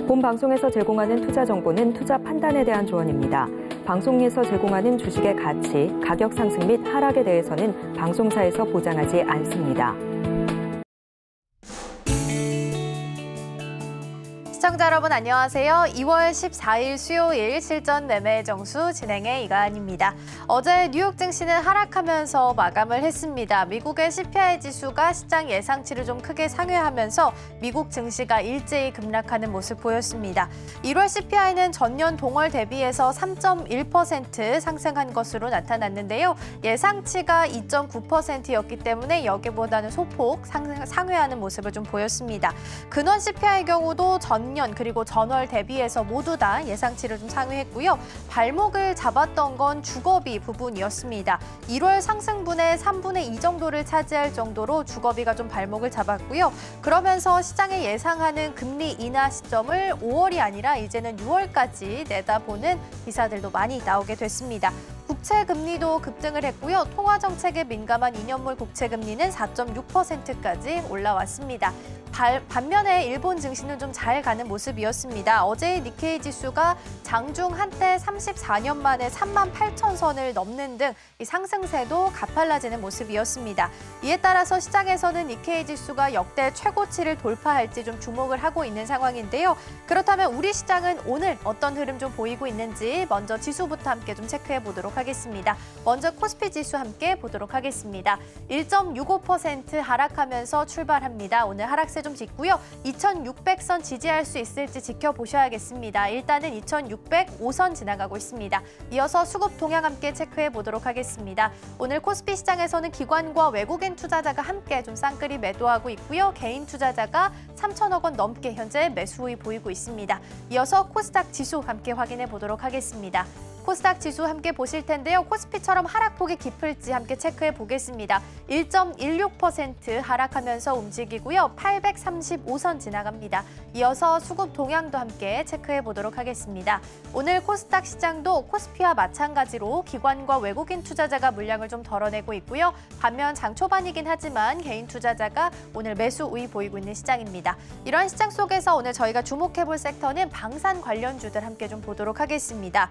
본 방송에서 제공하는 투자 정보는 투자 판단에 대한 조언입니다. 방송에서 제공하는 주식의 가치, 가격 상승 및 하락에 대해서는 방송사에서 보장하지 않습니다. 시청자 여러분 안녕하세요. 2월 14일 수요일 실전 매매 정수 진행의 이가은입니다. 어제 뉴욕 증시는 하락하면서 마감을 했습니다. 미국의 CPI 지수가 시장 예상치를 좀 크게 상회하면서 미국 증시가 일제히 급락하는 모습 보였습니다. 1월 CPI는 전년 동월 대비해서 3.1% 상승한 것으로 나타났는데요. 예상치가 2.9%였기 때문에 여기보다는 소폭 상회하는 모습을 좀 보였습니다. 근원 CPI의 경우도 전년 그리고 전월 대비해서 모두 다 예상치를 좀 상회했고요. 발목을 잡았던 건 주거비 부분이었습니다. 1월 상승분의 3분의 2 정도를 차지할 정도로 주거비가 좀 발목을 잡았고요. 그러면서 시장에 예상하는 금리 인하 시점을 5월이 아니라 이제는 6월까지 내다보는 기사들도 많이 나오게 됐습니다. 국채 금리도 급등을 했고요. 통화 정책에 민감한 2년물 국채 금리는 4.6%까지 올라왔습니다. 반면에 일본 증시는 좀 잘 가는 모습이었습니다. 어제 니케이 지수가 장중 한때 34년 만에 38,000선을 넘는 등 이 상승세도 가팔라지는 모습이었습니다. 이에 따라서 시장에서는 니케이 지수가 역대 최고치를 돌파할지 좀 주목을 하고 있는 상황인데요. 그렇다면 우리 시장은 오늘 어떤 흐름 좀 보이고 있는지 먼저 지수부터 함께 좀 체크해 보도록 하겠습니다. 먼저 코스피 지수 함께 보도록 하겠습니다. 1.65% 하락하면서 출발합니다. 오늘 하락세 좀 짙고요. 2,600선 지지할 수 있을지 지켜보셔야겠습니다. 일단은 2,605선 지나가고 있습니다. 이어서 수급 동향 함께 체크해 보도록 하겠습니다. 오늘 코스피 시장에서는 기관과 외국인 투자자가 함께 좀 쌍끌이 매도하고 있고요. 개인 투자자가 3천억 원 넘게 현재 매수 우위 보이고 있습니다. 이어서 코스닥 지수 함께 확인해 보도록 하겠습니다. 코스닥 지수 함께 보실 텐데요. 코스피처럼 하락폭이 깊을지 함께 체크해 보겠습니다. 1.16% 하락하면서 움직이고요. 835선 지나갑니다. 이어서 수급 동향도 함께 체크해 보도록 하겠습니다. 오늘 코스닥 시장도 코스피와 마찬가지로 기관과 외국인 투자자가 물량을 좀 덜어내고 있고요. 반면 장 초반이긴 하지만 개인 투자자가 오늘 매수 우위 보이고 있는 시장입니다. 이러한 시장 속에서 오늘 저희가 주목해 볼 섹터는 방산 관련주들 함께 좀 보도록 하겠습니다.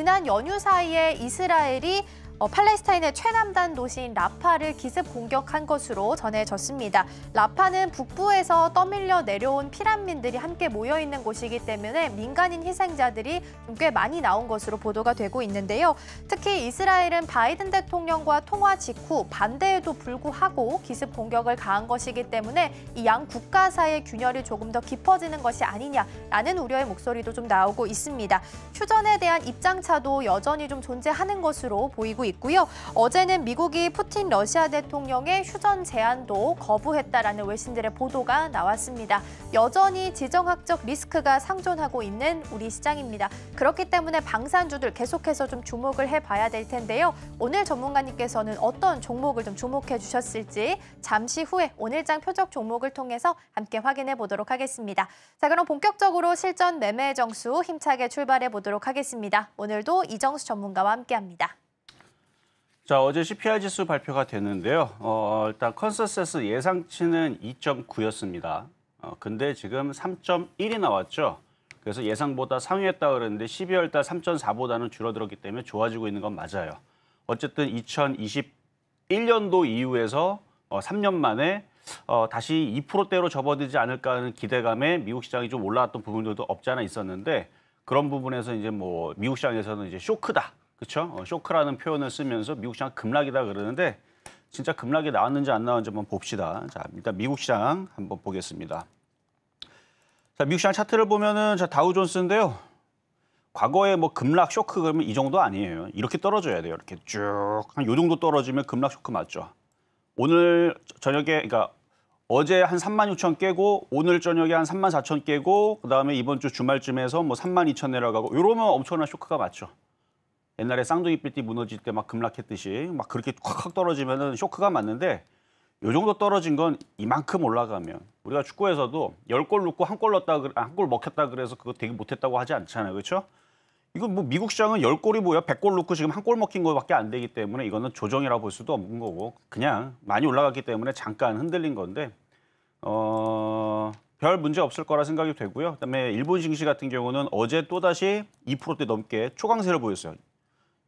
지난 연휴 사이에 이스라엘이 팔레스타인의 최남단 도시인 라파를 기습 공격한 것으로 전해졌습니다. 라파는 북부에서 떠밀려 내려온 피난민들이 함께 모여있는 곳이기 때문에 민간인 희생자들이 꽤 많이 나온 것으로 보도가 되고 있는데요. 특히 이스라엘은 바이든 대통령과 통화 직후 반대에도 불구하고 기습 공격을 가한 것이기 때문에 이 양 국가 사이의 균열이 조금 더 깊어지는 것이 아니냐라는 우려의 목소리도 좀 나오고 있습니다. 휴전에 대한 입장차도 여전히 좀 존재하는 것으로 보이고 있고요. 어제는 미국이 푸틴 러시아 대통령의 휴전 제안도 거부했다라는 외신들의 보도가 나왔습니다. 여전히 지정학적 리스크가 상존하고 있는 우리 시장입니다. 그렇기 때문에 방산주들 계속해서 좀 주목을 해봐야 될 텐데요. 오늘 전문가님께서는 어떤 종목을 좀 주목해 주셨을지 잠시 후에 오늘장 표적 종목을 통해서 함께 확인해 보도록 하겠습니다. 자, 그럼 본격적으로 실전 매매 정수 힘차게 출발해 보도록 하겠습니다. 오늘도 이정수 전문가와 함께합니다. 자, 어제 CPI 지수 발표가 됐는데요. 일단 컨센서스 예상치는 2.9였습니다. 근데 지금 3.1이 나왔죠. 그래서 예상보다 상회했다 그랬는데 12월 달 3.4보다는 줄어들었기 때문에 좋아지고 있는 건 맞아요. 어쨌든 2021년도 이후에서 3년 만에 다시 2%대로 접어들지 않을까 하는 기대감에 미국 시장이 좀 올라왔던 부분들도 없지 않아 있었는데 그런 부분에서 이제 뭐 미국 시장에서는 이제 쇼크다. 그렇죠? 쇼크라는 표현을 쓰면서 미국 시장 급락이다 그러는데 진짜 급락이 나왔는지 안 나왔는지 한번 봅시다. 자, 일단 미국 시장 한번 보겠습니다. 자, 미국 시장 차트를 보면은 자, 다우존스인데요. 과거에 뭐 급락 쇼크 그러면 이 정도 아니에요. 이렇게 떨어져야 돼요. 이렇게 쭉 한 요 정도 떨어지면 급락 쇼크 맞죠. 오늘 저녁에 그러니까 어제 한 36,000 깨고 오늘 저녁에 한 34,000 깨고 그다음에 이번 주 주말쯤에서 뭐 32,000 내려가고 이러면 엄청난 쇼크가 맞죠. 옛날에 쌍둥이 빌딩 무너질 때 막 급락했듯이 막 그렇게 콱콱 떨어지면은 쇼크가 맞는데 요 정도 떨어진 건 이만큼 올라가면 우리가 축구에서도 10골 넣고 한 골 넣었다 한 골 먹혔다 그래서 그거 되게 못했다고 하지 않잖아요. 그렇죠? 이건 뭐 미국 시장은 10골이 뭐야? 100골 넣고 지금 한 골 먹힌 거밖에 안 되기 때문에 이거는 조정이라고 볼 수도 없는 거고 그냥 많이 올라갔기 때문에 잠깐 흔들린 건데 별 문제 없을 거라 생각이 되고요. 그다음에 일본 증시 같은 경우는 어제 또다시 2%대 넘게 초강세를 보였어요.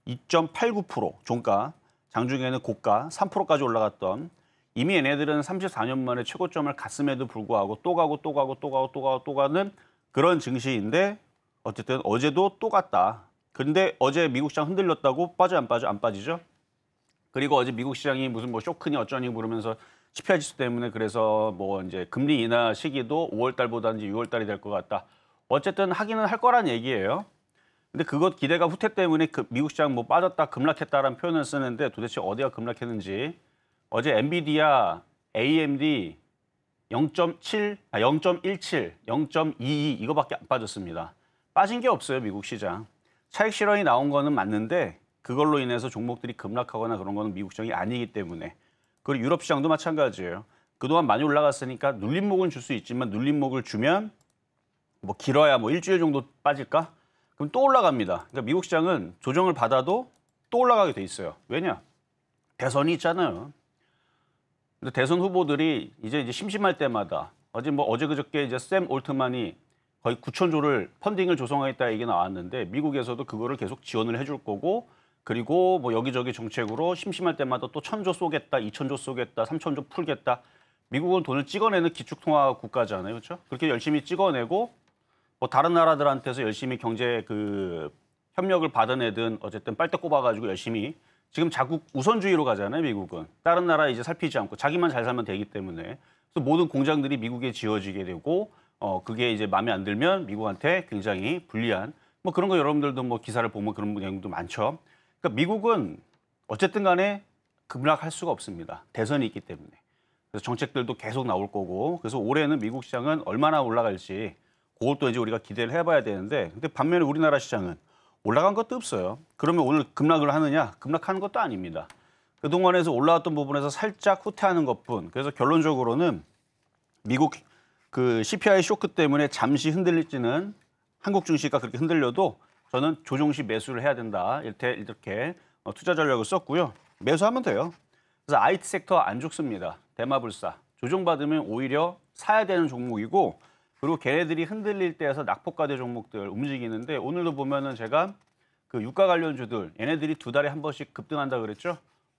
2.89% 종가, 장중에는 고가 3%까지 올라갔던 이미 얘네들은 34년 만에 최고점을 갔음에도 불구하고 또 가는 그런 증시인데 어쨌든 어제도 또 갔다. 근데 어제 미국 시장 흔들렸다고 빠져 안 빠져? 안 빠지죠. 그리고 어제 미국 시장이 무슨 뭐 쇼크니 어쩌니 그러면서 CPI 지수 때문에 그래서 뭐 이제 금리 인하 시기도 5월 달보다는 6월 달이 될 것 같다. 어쨌든 하기는 할 거란 얘기예요. 근데 그것 기대가 후퇴 때문에 그 미국 시장 뭐 빠졌다 급락했다라는 표현을 쓰는데 도대체 어디가 급락했는지 어제 엔비디아, AMD 0.17, 0.22 이거밖에 안 빠졌습니다. 빠진 게 없어요, 미국 시장. 차익 실현이 나온 거는 맞는데 그걸로 인해서 종목들이 급락하거나 그런 거는 미국 시장이 아니기 때문에. 그리고 유럽 시장도 마찬가지예요. 그동안 많이 올라갔으니까 눌림목은 줄 수 있지만 눌림목을 주면 뭐 길어야 뭐 일주일 정도 빠질까? 그럼 또 올라갑니다. 그러니까 미국 시장은 조정을 받아도 또 올라가게 돼 있어요. 왜냐? 대선이 있잖아요. 근데 대선 후보들이 이제 심심할 때마다 어제 그저께 이제 샘 올트만이 거의 9,000조를 펀딩을 조성하겠다 얘기 나왔는데 미국에서도 그거를 계속 지원을 해줄 거고 그리고 뭐 여기저기 정책으로 심심할 때마다 또 1,000조 쏘겠다, 2,000조 쏘겠다, 3,000조 풀겠다. 미국은 돈을 찍어내는 기축통화 국가잖아요, 그렇죠? 그렇게 열심히 찍어내고 뭐 다른 나라들한테서 열심히 경제 그 협력을 받아내든 어쨌든 빨대 꼽아가지고 열심히 지금 자국 우선주의로 가잖아요, 미국은. 다른 나라 이제 살피지 않고 자기만 잘 살면 되기 때문에 그래서 모든 공장들이 미국에 지어지게 되고 그게 이제 마음에 안 들면 미국한테 굉장히 불리한 뭐 그런 거 여러분들도 뭐 기사를 보면 그런 내용도 많죠. 그러니까 미국은 어쨌든 간에 급락할 수가 없습니다. 대선이 있기 때문에. 그래서 정책들도 계속 나올 거고 그래서 올해는 미국 시장은 얼마나 올라갈지 그것도 이제 우리가 기대를 해봐야 되는데 근데 반면에 우리나라 시장은 올라간 것도 없어요. 그러면 오늘 급락을 하느냐? 급락하는 것도 아닙니다. 그동안에서 올라왔던 부분에서 살짝 후퇴하는 것뿐. 그래서 결론적으로는 미국 그 CPI 쇼크 때문에 잠시 흔들릴지는 한국 증시가 그렇게 흔들려도 저는 조정 시 매수를 해야 된다. 이렇게 투자 전략을 썼고요. 매수하면 돼요. 그래서 IT 섹터 안 죽습니다. 대마불사. 조정받으면 오히려 사야 되는 종목이고 그리고 걔네들이 흔들릴 때에서 낙폭과대 종목들 움직이는데 오늘도 보면은 제가 그 유가 관련주들 얘네들이 두 달에 한 번씩 급등한다 그랬죠.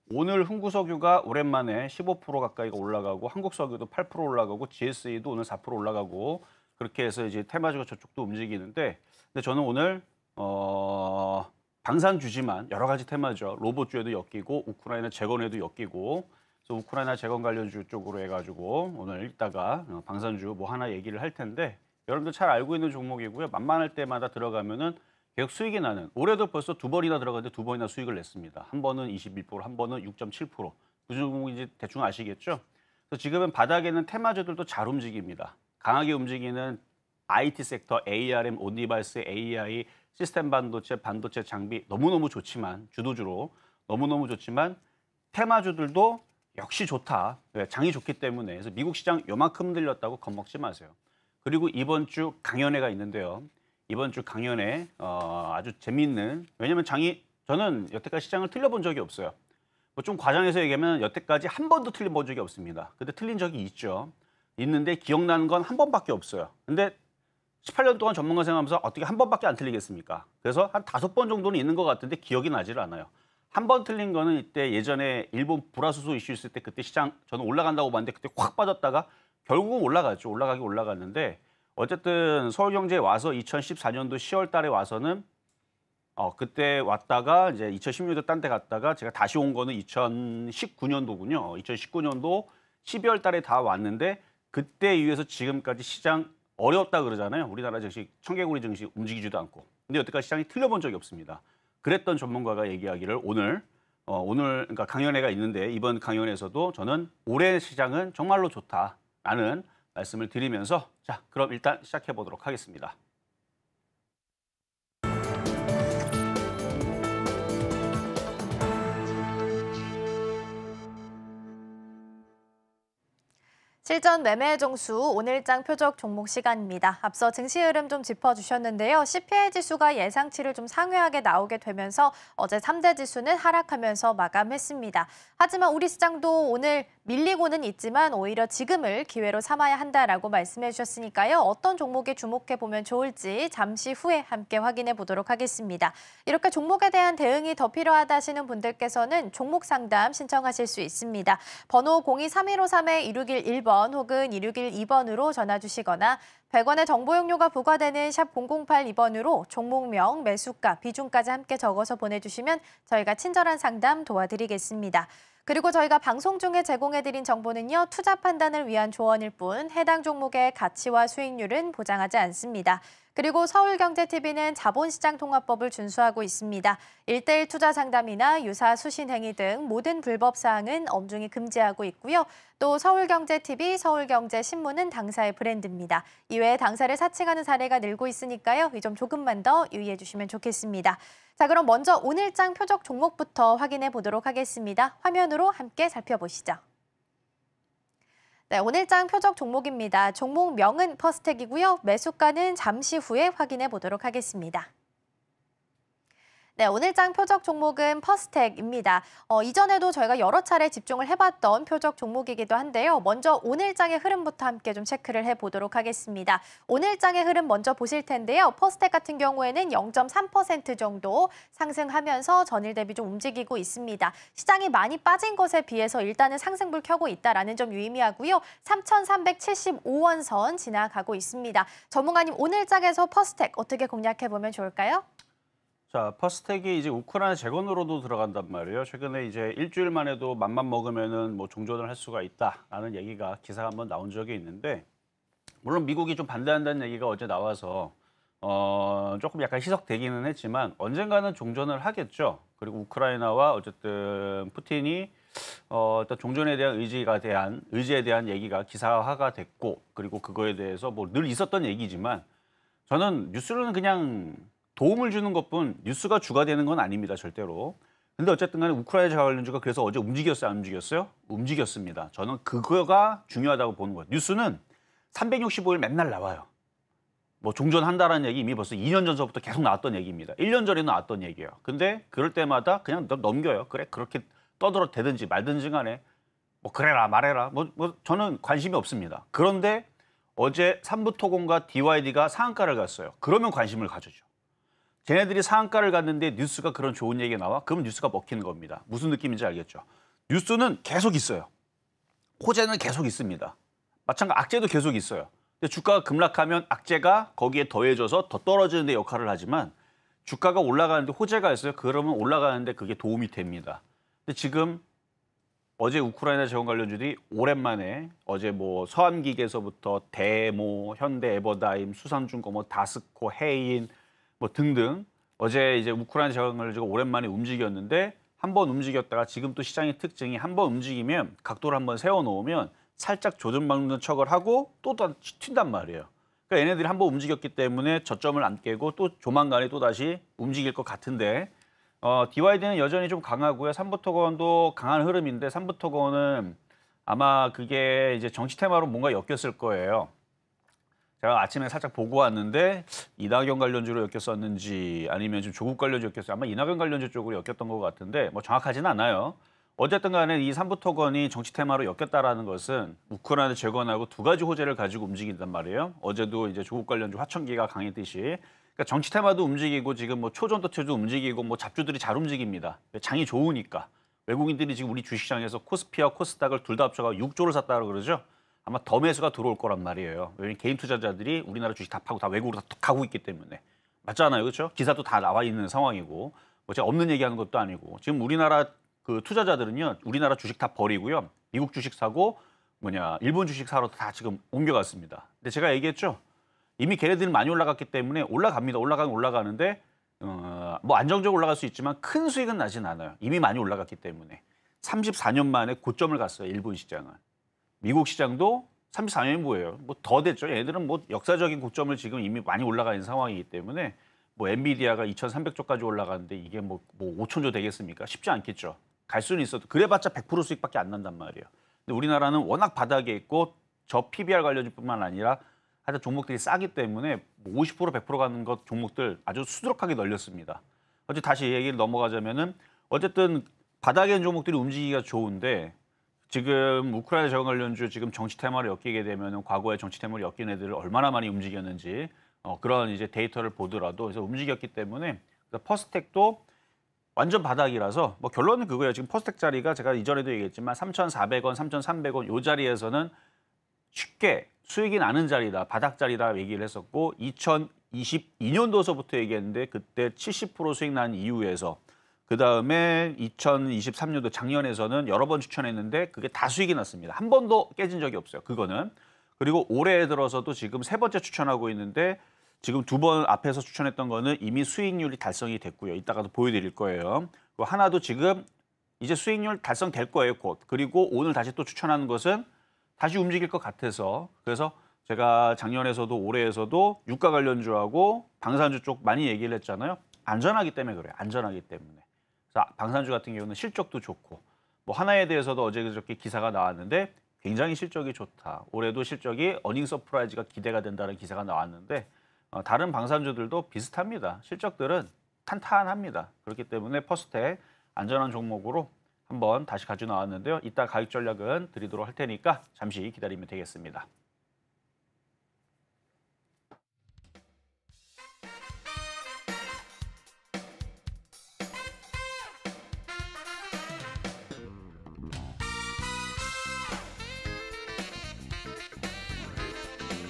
오늘 흥구석유가 오랜만에 15% 가까이가 올라가고 한국석유도 8% 올라가고 GSE도 오늘 4% 올라가고 그렇게 해서 이제 테마주가 저쪽도 움직이는데 근데 저는 오늘 방산주지만 여러 가지 테마죠. 로봇주에도 엮이고 우크라이나 재건에도 엮이고 그래서 우크라이나 재건 관련주 쪽으로 해가지고 오늘 이따가 방산주 뭐 하나 얘기를 할 텐데 여러분들 잘 알고 있는 종목이고요. 만만할 때마다 들어가면은 계속 수익이 나는 올해도 벌써 두 번이나 들어갔는데 두 번이나 수익을 냈습니다. 한 번은 21%, 한 번은 6.7%. 그 종목인지 대충 아시겠죠? 그래서 지금은 바닥에는 테마주들도 잘 움직입니다. 강하게 움직이는 IT 섹터, ARM, 온디바이스, AI, 시스템 반도체 장비 너무너무 좋지만 주도주로 너무너무 좋지만 테마주들도 역시 좋다. 장이 좋기 때문에 그래서 미국 시장 요만큼 흔들렸다고 겁먹지 마세요. 그리고 이번 주 강연회가 있는데요. 이번 주 강연회 아주 재미있는 왜냐하면 저는 여태까지 시장을 틀려본 적이 없어요. 뭐 좀 과장해서 얘기하면 여태까지 한 번도 틀려본 적이 없습니다. 근데 틀린 적이 있죠. 있는데 기억나는 건 한 번밖에 없어요. 근데 18년 동안 전문가 생활하면서 어떻게 한 번밖에 안 틀리겠습니까? 그래서 한 5번 정도는 있는 것 같은데 기억이 나질 않아요. 한 번 틀린 거는 이때 예전에 일본 불화수소 이슈 있을 때 그때 시장 저는 올라간다고 봤는데 그때 확 빠졌다가 결국은 올라갔죠. 올라갔는데 어쨌든 서울경제에 와서 2014년도 10월 달에 와서는 그때 왔다가 이제 2016년도 딴 데 갔다가 제가 다시 온 거는 2019년도군요. 2019년도 12월 달에 다 왔는데 그때 이후에서 지금까지 시장 어려웠다 그러잖아요. 우리나라 증시, 청개구리 증시 움직이지도 않고. 근데 여태까지 시장이 틀려본 적이 없습니다. 그랬던 전문가가 얘기하기를 오늘 그러니까 강연회가 있는데 이번 강연에서도 저는 올해 시장은 정말로 좋다라는 말씀을 드리면서 자, 그럼 일단 시작해 보도록 하겠습니다. 실전 매매 정수 오늘장 표적 종목 시간입니다. 앞서 증시 흐름 좀 짚어주셨는데요. CPI 지수가 예상치를 좀 상회하게 나오게 되면서 어제 3대 지수는 하락하면서 마감했습니다. 하지만 우리 시장도 오늘 밀리고는 있지만 오히려 지금을 기회로 삼아야 한다라고 말씀해 주셨으니까요. 어떤 종목에 주목해 보면 좋을지 잠시 후에 함께 확인해 보도록 하겠습니다. 이렇게 종목에 대한 대응이 더 필요하다 하시는 분들께서는 종목 상담 신청하실 수 있습니다. 번호 023153-2611번 혹은 2612번으로 전화 주시거나 100원의 정보 용료가 부과되는 샵 0082번으로 종목명, 매수가, 비중까지 함께 적어서 보내주시면 저희가 친절한 상담 도와드리겠습니다. 그리고 저희가 방송 중에 제공해드린 정보는요, 투자 판단을 위한 조언일 뿐 해당 종목의 가치와 수익률은 보장하지 않습니다. 그리고 서울경제TV는 자본시장통합법을 준수하고 있습니다. 1:1 투자 상담이나 유사 수신 행위 등 모든 불법 사항은 엄중히 금지하고 있고요. 또 서울경제TV, 서울경제신문은 당사의 브랜드입니다. 이외에 당사를 사칭하는 사례가 늘고 있으니까요. 이 점 조금만 더 유의해 주시면 좋겠습니다. 자, 그럼 먼저 오늘장 표적 종목부터 확인해 보도록 하겠습니다. 화면으로 함께 살펴보시죠. 네, 오늘장 표적 종목입니다. 종목명은 퍼스텍이고요. 매수가는 잠시 후에 확인해 보도록 하겠습니다. 네, 오늘장 표적 종목은 퍼스텍입니다. 이전에도 저희가 여러 차례 집중을 해봤던 표적 종목이기도 한데요. 먼저 오늘장의 흐름부터 함께 좀 체크를 해보도록 하겠습니다. 오늘장의 흐름 먼저 보실 텐데요. 퍼스텍 같은 경우에는 0.3% 정도 상승하면서 전일 대비 좀 움직이고 있습니다. 시장이 많이 빠진 것에 비해서 일단은 상승불 켜고 있다라는 점 유의미하고요. 3,375원 선 지나가고 있습니다. 전문가님, 오늘장에서 퍼스텍 어떻게 공략해보면 좋을까요? 자, 퍼스텍이 이제 우크라이나 재건으로도 들어간단 말이에요. 최근에 이제 일주일만 해도 맘만 먹으면은 뭐 종전을 할 수가 있다라는 얘기가 기사가 한번 나온 적이 있는데, 물론 미국이 좀 반대한다는 얘기가 어제 나와서 조금 약간 희석되기는 했지만 언젠가는 종전을 하겠죠. 그리고 우크라이나와 어쨌든 푸틴이 일단 종전에 대한 의지에 대한 얘기가 기사화가 됐고, 그리고 그거에 대해서 뭐 늘 있었던 얘기지만 저는 뉴스로는 그냥 도움을 주는 것뿐 뉴스가 주가 되는 건 아닙니다, 절대로. 근데 어쨌든 간에 우크라이나 관련주가 그래서 어제 움직였어요, 안 움직였어요? 움직였습니다. 저는 그거가 중요하다고 보는 거예요. 뉴스는 365일 맨날 나와요. 뭐 종전한다라는 얘기 이미 벌써 2년 전서부터 계속 나왔던 얘기입니다. 1년 전에 나왔던 얘기예요. 근데 그럴 때마다 그냥 넘겨요. 그래, 그렇게 떠들어 대든지 말든지 간에 뭐 그래라 말해라. 뭐 저는 관심이 없습니다. 그런데 어제 삼부토건과 DYD가 상한가를 갔어요. 그러면 관심을 가져죠. 쟤네들이 상한가를 갔는데 뉴스가 그런 좋은 얘기가 나와? 그럼 뉴스가 먹히는 겁니다. 무슨 느낌인지 알겠죠? 뉴스는 계속 있어요. 호재는 계속 있습니다. 마찬가지로 악재도 계속 있어요. 근데 주가가 급락하면 악재가 거기에 더해져서 더 떨어지는 데 역할을 하지만 주가가 올라가는데 호재가 있어요. 그러면 올라가는데 그게 도움이 됩니다. 근데 지금 어제 우크라이나 재건 관련주들이 오랜만에 어제 뭐 서암기계에서부터 대모, 현대 에버다임, 수삼중공, 뭐 다스코, 해인 뭐 등등 어제 이제 우크라이나 재건을 가지고 오랜만에 움직였는데 한 번 움직였다가 지금 또 시장의 특징이 한 번 움직이면 각도를 한번 세워놓으면 살짝 조정받는 척을 하고 또 튄단 말이에요. 그러니까 얘네들이 한 번 움직였기 때문에 저점을 안 깨고 또 조만간에 또 다시 움직일 것 같은데 DYD는 여전히 좀 강하고요. 삼부토건도 강한 흐름인데 삼부토건은 아마 그게 이제 정치 테마로 뭔가 엮였을 거예요. 제가 아침에 살짝 보고 왔는데 이낙연 관련주로 엮였었는지 아니면 좀 조국 관련주 엮였어요. 아마 이낙연 관련주 쪽으로 엮였던 것 같은데 뭐 정확하지는 않아요. 어쨌든 간에 이 삼부토건이 정치 테마로 엮였다라는 것은 우크라이나 재건하고 두 가지 호재를 가지고 움직인단 말이에요. 어제도 이제 조국 관련주 화천기가 강했듯이. 그러니까 정치 테마도 움직이고 지금 뭐 초전도체도 움직이고 뭐 잡주들이 잘 움직입니다. 장이 좋으니까. 외국인들이 지금 우리 주식시장에서 코스피와 코스닥을 둘 다 합쳐가 6조를 샀다고 그러죠. 아마 더 매수가 들어올 거란 말이에요. 왜냐면 개인 투자자들이 우리나라 주식 다 파고 다 외국으로 다 가고 있기 때문에. 맞잖아요. 그렇죠? 기사도 다 나와 있는 상황이고. 뭐 제가 없는 얘기하는 것도 아니고. 지금 우리나라 그 투자자들은요. 우리나라 주식 다 버리고요. 미국 주식 사고 일본 주식 사러 다 지금 옮겨갔습니다. 근데 제가 얘기했죠. 이미 걔네들은 많이 올라갔기 때문에 올라갑니다. 올라가는데 뭐 안정적으로 올라갈 수 있지만 큰 수익은 나진 않아요. 이미 많이 올라갔기 때문에. 34년 만에 고점을 갔어요. 일본 시장은. 미국 시장도 34년이 뭐예요? 뭐 더 됐죠. 얘들은 뭐 역사적인 고점을 지금 이미 많이 올라가 있는 상황이기 때문에 뭐 엔비디아가 2,300조까지 올라가는데 이게 뭐 5천조 되겠습니까? 쉽지 않겠죠. 갈 수는 있어도 그래봤자 100% 수익밖에 안 난단 말이에요. 근데 우리나라는 워낙 바닥에 있고 저 PBR 관련주뿐만 아니라 하여튼 종목들이 싸기 때문에 50% 100% 가는 것 종목들 아주 수두룩하게 널렸습니다. 어제 다시 얘기를 넘어가자면은 어쨌든 바닥에 있는 종목들이 움직이기가 좋은데 지금 우크라이나 재건 관련주 지금 정치 테마를 엮이게 되면은 과거에 정치 테마를 엮인 애들을 얼마나 많이 움직였는지 그런 이제 데이터를 보더라도 그래서 움직였기 때문에 퍼스텍도 완전 바닥이라서 뭐 결론은 그거예요. 지금 퍼스텍 자리가 제가 이전에도 얘기했지만 3,400원, 3,300원 요 자리에서는 쉽게 수익이 나는 자리다, 바닥 자리다 얘기를 했었고 2022년도서부터 얘기했는데 그때 70% 수익 난 이후에서 그다음에 2023년도 작년에서는 여러 번 추천했는데 그게 다 수익이 났습니다. 한 번도 깨진 적이 없어요. 그거는. 그리고 올해 들어서도 지금 세 번째 추천하고 있는데 지금 두 번 앞에서 추천했던 거는 이미 수익률이 달성이 됐고요. 이따가도 보여드릴 거예요. 그리고 하나도 지금 이제 수익률 달성될 거예요. 곧. 그리고 오늘 다시 또 추천하는 것은 다시 움직일 것 같아서 그래서 제가 작년에서도 올해에서도 유가 관련주하고 방산주 쪽 많이 얘기를 했잖아요. 안전하기 때문에 그래요. 안전하기 때문에. 그래서 방산주 같은 경우는 실적도 좋고 뭐 하나에 대해서도 어제 그저께 기사가 나왔는데 굉장히 실적이 좋다. 올해도 실적이 어닝 서프라이즈가 기대가 된다는 기사가 나왔는데 다른 방산주들도 비슷합니다. 실적들은 탄탄합니다. 그렇기 때문에 퍼스텍 안전한 종목으로 한번 다시 가져 나왔는데요. 이따 가격 전략은 드리도록 할 테니까 잠시 기다리면 되겠습니다.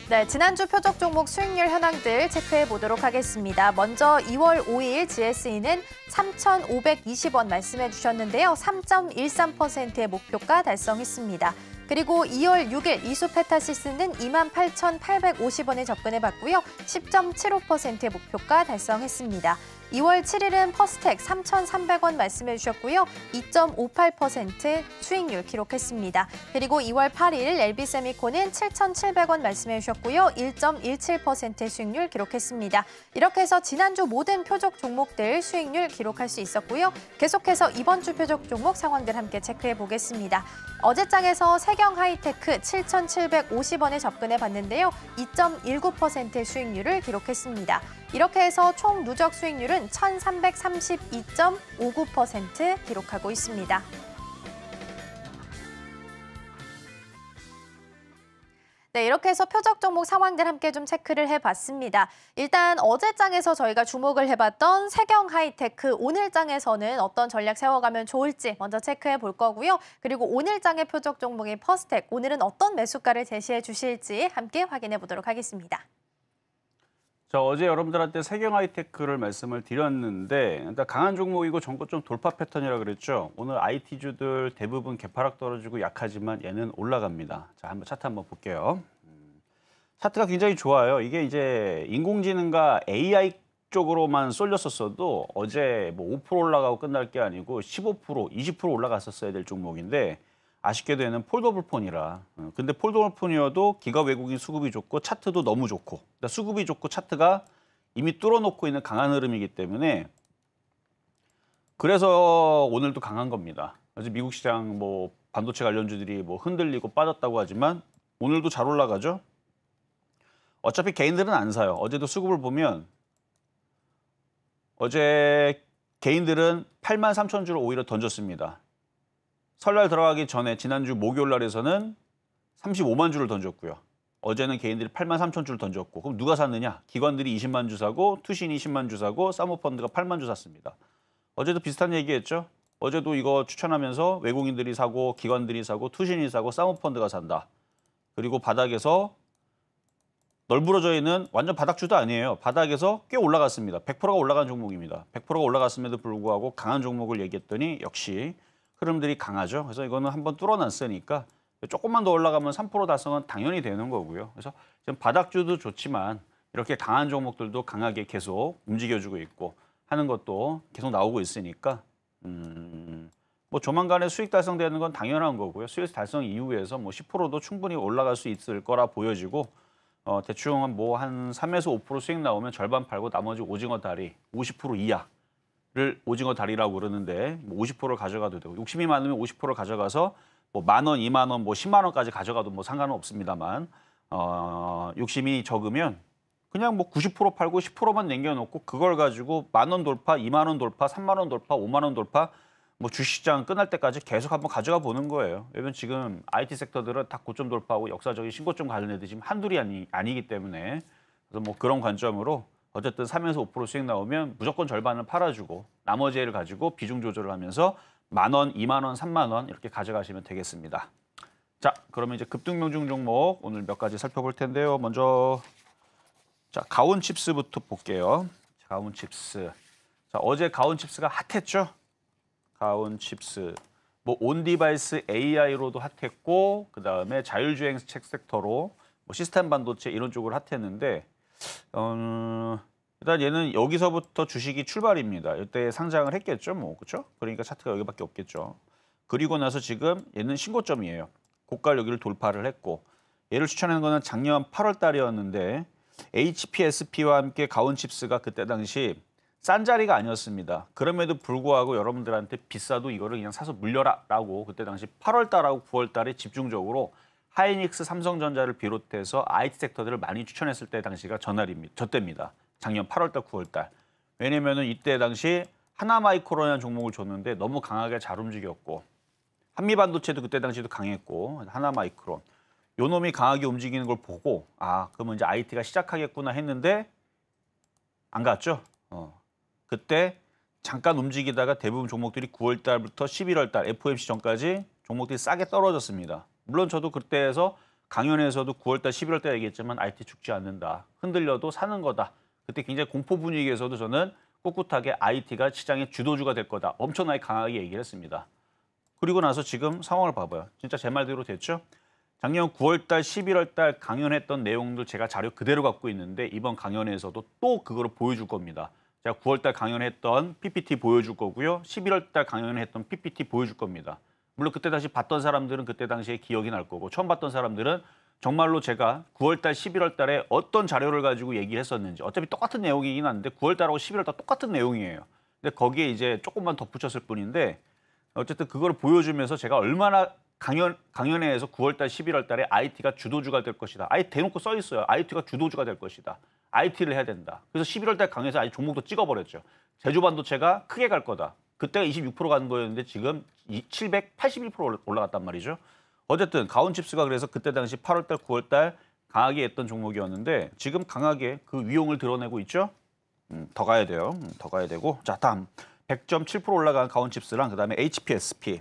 네, 지난주 표적 종목 수익률 현황들 체크해 보도록 하겠습니다. 먼저 2월 5일 GSE는 3,520원 말씀해 주셨는데요. 3.13%의 목표가 달성했습니다. 그리고 2월 6일 이수페타시스는 28,850원에 접근해 봤고요. 10.75%의 목표가 달성했습니다. 2월 7일은 퍼스텍 3,300원 말씀해 주셨고요. 2.58% 수익률 기록했습니다. 그리고 2월 8일 LB세미콘은 7,700원 말씀해 주셨고요. 1.17%의 수익률 기록했습니다. 이렇게 해서 지난주 모든 표적 종목들 수익률 기록할 수 있었고요. 계속해서 이번 주 표적 종목 상황들 함께 체크해 보겠습니다. 어제 장에서 세경하이테크 7,750원에 접근해 봤는데요. 2.19%의 수익률을 기록했습니다. 이렇게 해서 총 누적 수익률은 1,332.59% 기록하고 있습니다. 네, 이렇게 해서 표적 종목 상황들 함께 좀 체크를 해봤습니다. 일단 어제 장에서 저희가 주목을 해봤던 세경하이테크, 오늘 장에서는 어떤 전략 세워가면 좋을지 먼저 체크해 볼 거고요. 그리고 오늘 장의 표적 종목인 퍼스텍, 오늘은 어떤 매수가를 제시해 주실지 함께 확인해 보도록 하겠습니다. 자, 어제 여러분들한테 세경하이테크를 말씀을 드렸는데 일단 강한 종목이고 전고 좀 돌파 패턴이라 그랬죠. 오늘 IT주들 대부분 개파락 떨어지고 약하지만 얘는 올라갑니다. 자, 한번 차트 한번 볼게요. 차트가 굉장히 좋아요. 이게 이제 인공지능과 AI 쪽으로만 쏠렸었어도 어제 뭐 5% 올라가고 끝날 게 아니고 15%, 20% 올라갔었어야 될 종목인데 아쉽게도 얘는 폴더블 폰이라. 근데 폴더블 폰이어도 기가 외국인 수급이 좋고 차트도 너무 좋고 그러니까 수급이 좋고 차트가 이미 뚫어놓고 있는 강한 흐름이기 때문에 그래서 오늘도 강한 겁니다. 어제 미국 시장 뭐 반도체 관련주들이 뭐 흔들리고 빠졌다고 하지만 오늘도 잘 올라가죠. 어차피 개인들은 안 사요. 어제도 수급을 보면 어제 개인들은 83,000주를 오히려 던졌습니다. 설날 들어가기 전에 지난주 목요일 날에서는 35만 주를 던졌고요. 어제는 개인들이 83,000주를 던졌고 그럼 누가 샀느냐? 기관들이 20만 주 사고 투신이 20만 주 사고 사모펀드가 8만 주 샀습니다. 어제도 비슷한 얘기했죠. 어제도 이거 추천하면서 외국인들이 사고 기관들이 사고 투신이 사고 사모펀드가 산다. 그리고 바닥에서 널브러져 있는 완전 바닥주도 아니에요. 바닥에서 꽤 올라갔습니다. 100%가 올라간 종목입니다. 100%가 올라갔음에도 불구하고 강한 종목을 얘기했더니 역시 흐름들이 강하죠. 그래서 이거는 한번 뚫어놨으니까 조금만 더 올라가면 3% 달성은 당연히 되는 거고요. 그래서 지금 바닥주도 좋지만 이렇게 강한 종목들도 강하게 계속 움직여주고 있고 하는 것도 계속 나오고 있으니까 뭐 조만간에 수익 달성되는 건 당연한 거고요. 수익 달성 이후에서 뭐 10%도 충분히 올라갈 수 있을 거라 보여지고 대충 뭐 한 3에서 5% 수익 나오면 절반 팔고 나머지 오징어 다리 50% 이하 오징어 다리라고 그러는데 뭐 50%를 가져가도 되고 욕심이 많으면 50%를 가져가서 뭐 10,000원, 20,000원, 뭐 10만 원까지 가져가도 뭐 상관은 없습니다만 욕심이 적으면 그냥 뭐 90% 팔고 10%만 남겨놓고 그걸 가지고 10,000원 돌파, 20,000원 돌파, 30,000원 돌파, 50,000원 돌파 뭐 주식시장 끝날 때까지 계속 한번 가져가 보는 거예요. 왜냐면 지금 IT 섹터들은 다 고점 돌파하고 역사적인 신고점 가는 애들이 지금 한둘이 아니기 때문에 그래서 뭐 그런 관점으로 어쨌든 3에서 5% 수익 나오면 무조건 절반을 팔아주고 나머지 애를 가지고 비중 조절을 하면서 10,000원, 20,000원, 30,000원 이렇게 가져가시면 되겠습니다. 자, 그러면 이제 급등명중 종목 오늘 몇 가지 살펴볼 텐데요. 먼저 자, 가온칩스부터 볼게요. 가온칩스. 자, 어제 가온칩스가 핫했죠? 가온칩스. 뭐 온디바이스 AI로도 핫했고 그다음에 자율주행 책 섹터로 뭐 시스템 반도체 이런 쪽으로 핫했는데 일단 얘는 여기서부터 주식이 출발입니다. 이때 상장을 했겠죠, 뭐 그렇죠? 그러니까 차트가 여기밖에 없겠죠. 그리고 나서 지금 얘는 신고점이에요. 고가를 여기를 돌파를 했고 얘를 추천한 거는 작년 8월 달이었는데 HPSP와 함께 가온칩스가 그때 당시 싼 자리가 아니었습니다. 그럼에도 불구하고 여러분들한테 비싸도 이거를 그냥 사서 물려라라고 그때 당시 8월 달하고 9월 달에 집중적으로 하이닉스, 삼성전자를 비롯해서 IT 섹터들을 많이 추천했을 때 당시가 저때입니다. 작년 8월 달, 9월 달. 왜냐면은 이때 당시 하나마이크론이라는 종목을 줬는데 너무 강하게 잘 움직였고 한미반도체도 그때 당시도 강했고 하나마이크론. 요 놈이 강하게 움직이는 걸 보고 그러면 이제 IT가 시작하겠구나 했는데 안 갔죠. 그때 잠깐 움직이다가 대부분 종목들이 9월 달부터 11월 달 FOMC 전까지 종목들이 싸게 떨어졌습니다. 물론 저도 그때에서 강연에서도 9월 달, 11월 달 얘기했지만 IT 죽지 않는다. 흔들려도 사는 거다. 그때 굉장히 공포 분위기에서도 저는 꿋꿋하게 IT가 시장의 주도주가 될 거다. 엄청나게 강하게 얘기를 했습니다. 그리고 나서 지금 상황을 봐봐요. 진짜 제 말대로 됐죠? 작년 9월 달, 11월 달 강연했던 내용들 제가 자료 그대로 갖고 있는데 이번 강연에서도 또 그거를 보여줄 겁니다. 제가 9월 달 강연했던 PPT 보여줄 거고요. 11월 달 강연했던 PPT 보여줄 겁니다. 물론 그때 당시 봤던 사람들은 그때 당시에 기억이 날 거고 처음 봤던 사람들은 정말로 제가 9월 달, 11월 달에 어떤 자료를 가지고 얘기를 했었는지 어차피 똑같은 내용이긴 한데 9월 달하고 11월 달 똑같은 내용이에요. 근데 거기에 이제 조금만 덧붙였을 뿐인데 어쨌든 그걸 보여주면서 제가 얼마나 강연회에서 9월 달, 11월 달에 IT가 주도주가 될 것이다. 아예 대놓고 써 있어요. IT가 주도주가 될 것이다. IT를 해야 된다. 그래서 11월 달 강연에서 아예 종목도 찍어버렸죠. 제조반도체가 크게 갈 거다. 그때가 26% 가는 거였는데 지금 781% 올라갔단 말이죠. 어쨌든 가온칩스가 그래서 그때 당시 8월 달, 9월 달 강하게 했던 종목이었는데 지금 강하게 그 위용을 드러내고 있죠. 더 가야 돼요. 더 가야 되고. 자, 다음 100.7% 올라간 가온칩스랑 그다음에 HPSP.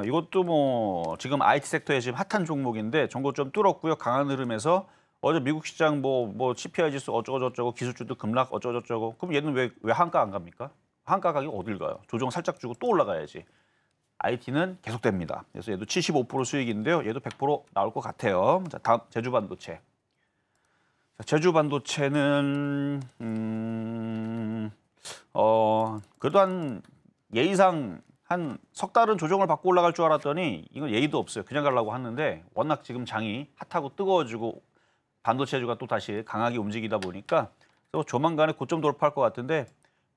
이것도 뭐 지금 IT 섹터에 지금 핫한 종목인데 전고 좀 뚫었고요. 강한 흐름에서 어제 미국 시장 뭐 CPI 지수 어쩌고저쩌고 기술주도 급락 어쩌고저쩌고. 그럼 얘는 왜 한가 안 갑니까? 한가 가격이 어딜 가요? 조정 살짝 주고 또 올라가야지. IT는 계속됩니다. 그래서 얘도 75% 수익인데요. 얘도 100% 나올 것 같아요. 자, 다음 제주반도체. 자, 제주반도체는 그래도 한 예의상 한 석 달은 조정을 받고 올라갈 줄 알았더니 이건 예의도 없어요. 그냥 가려고 하는데 워낙 지금 장이 핫하고 뜨거워지고 반도체주가 또 다시 강하게 움직이다 보니까 조만간에 고점 돌파할 것 같은데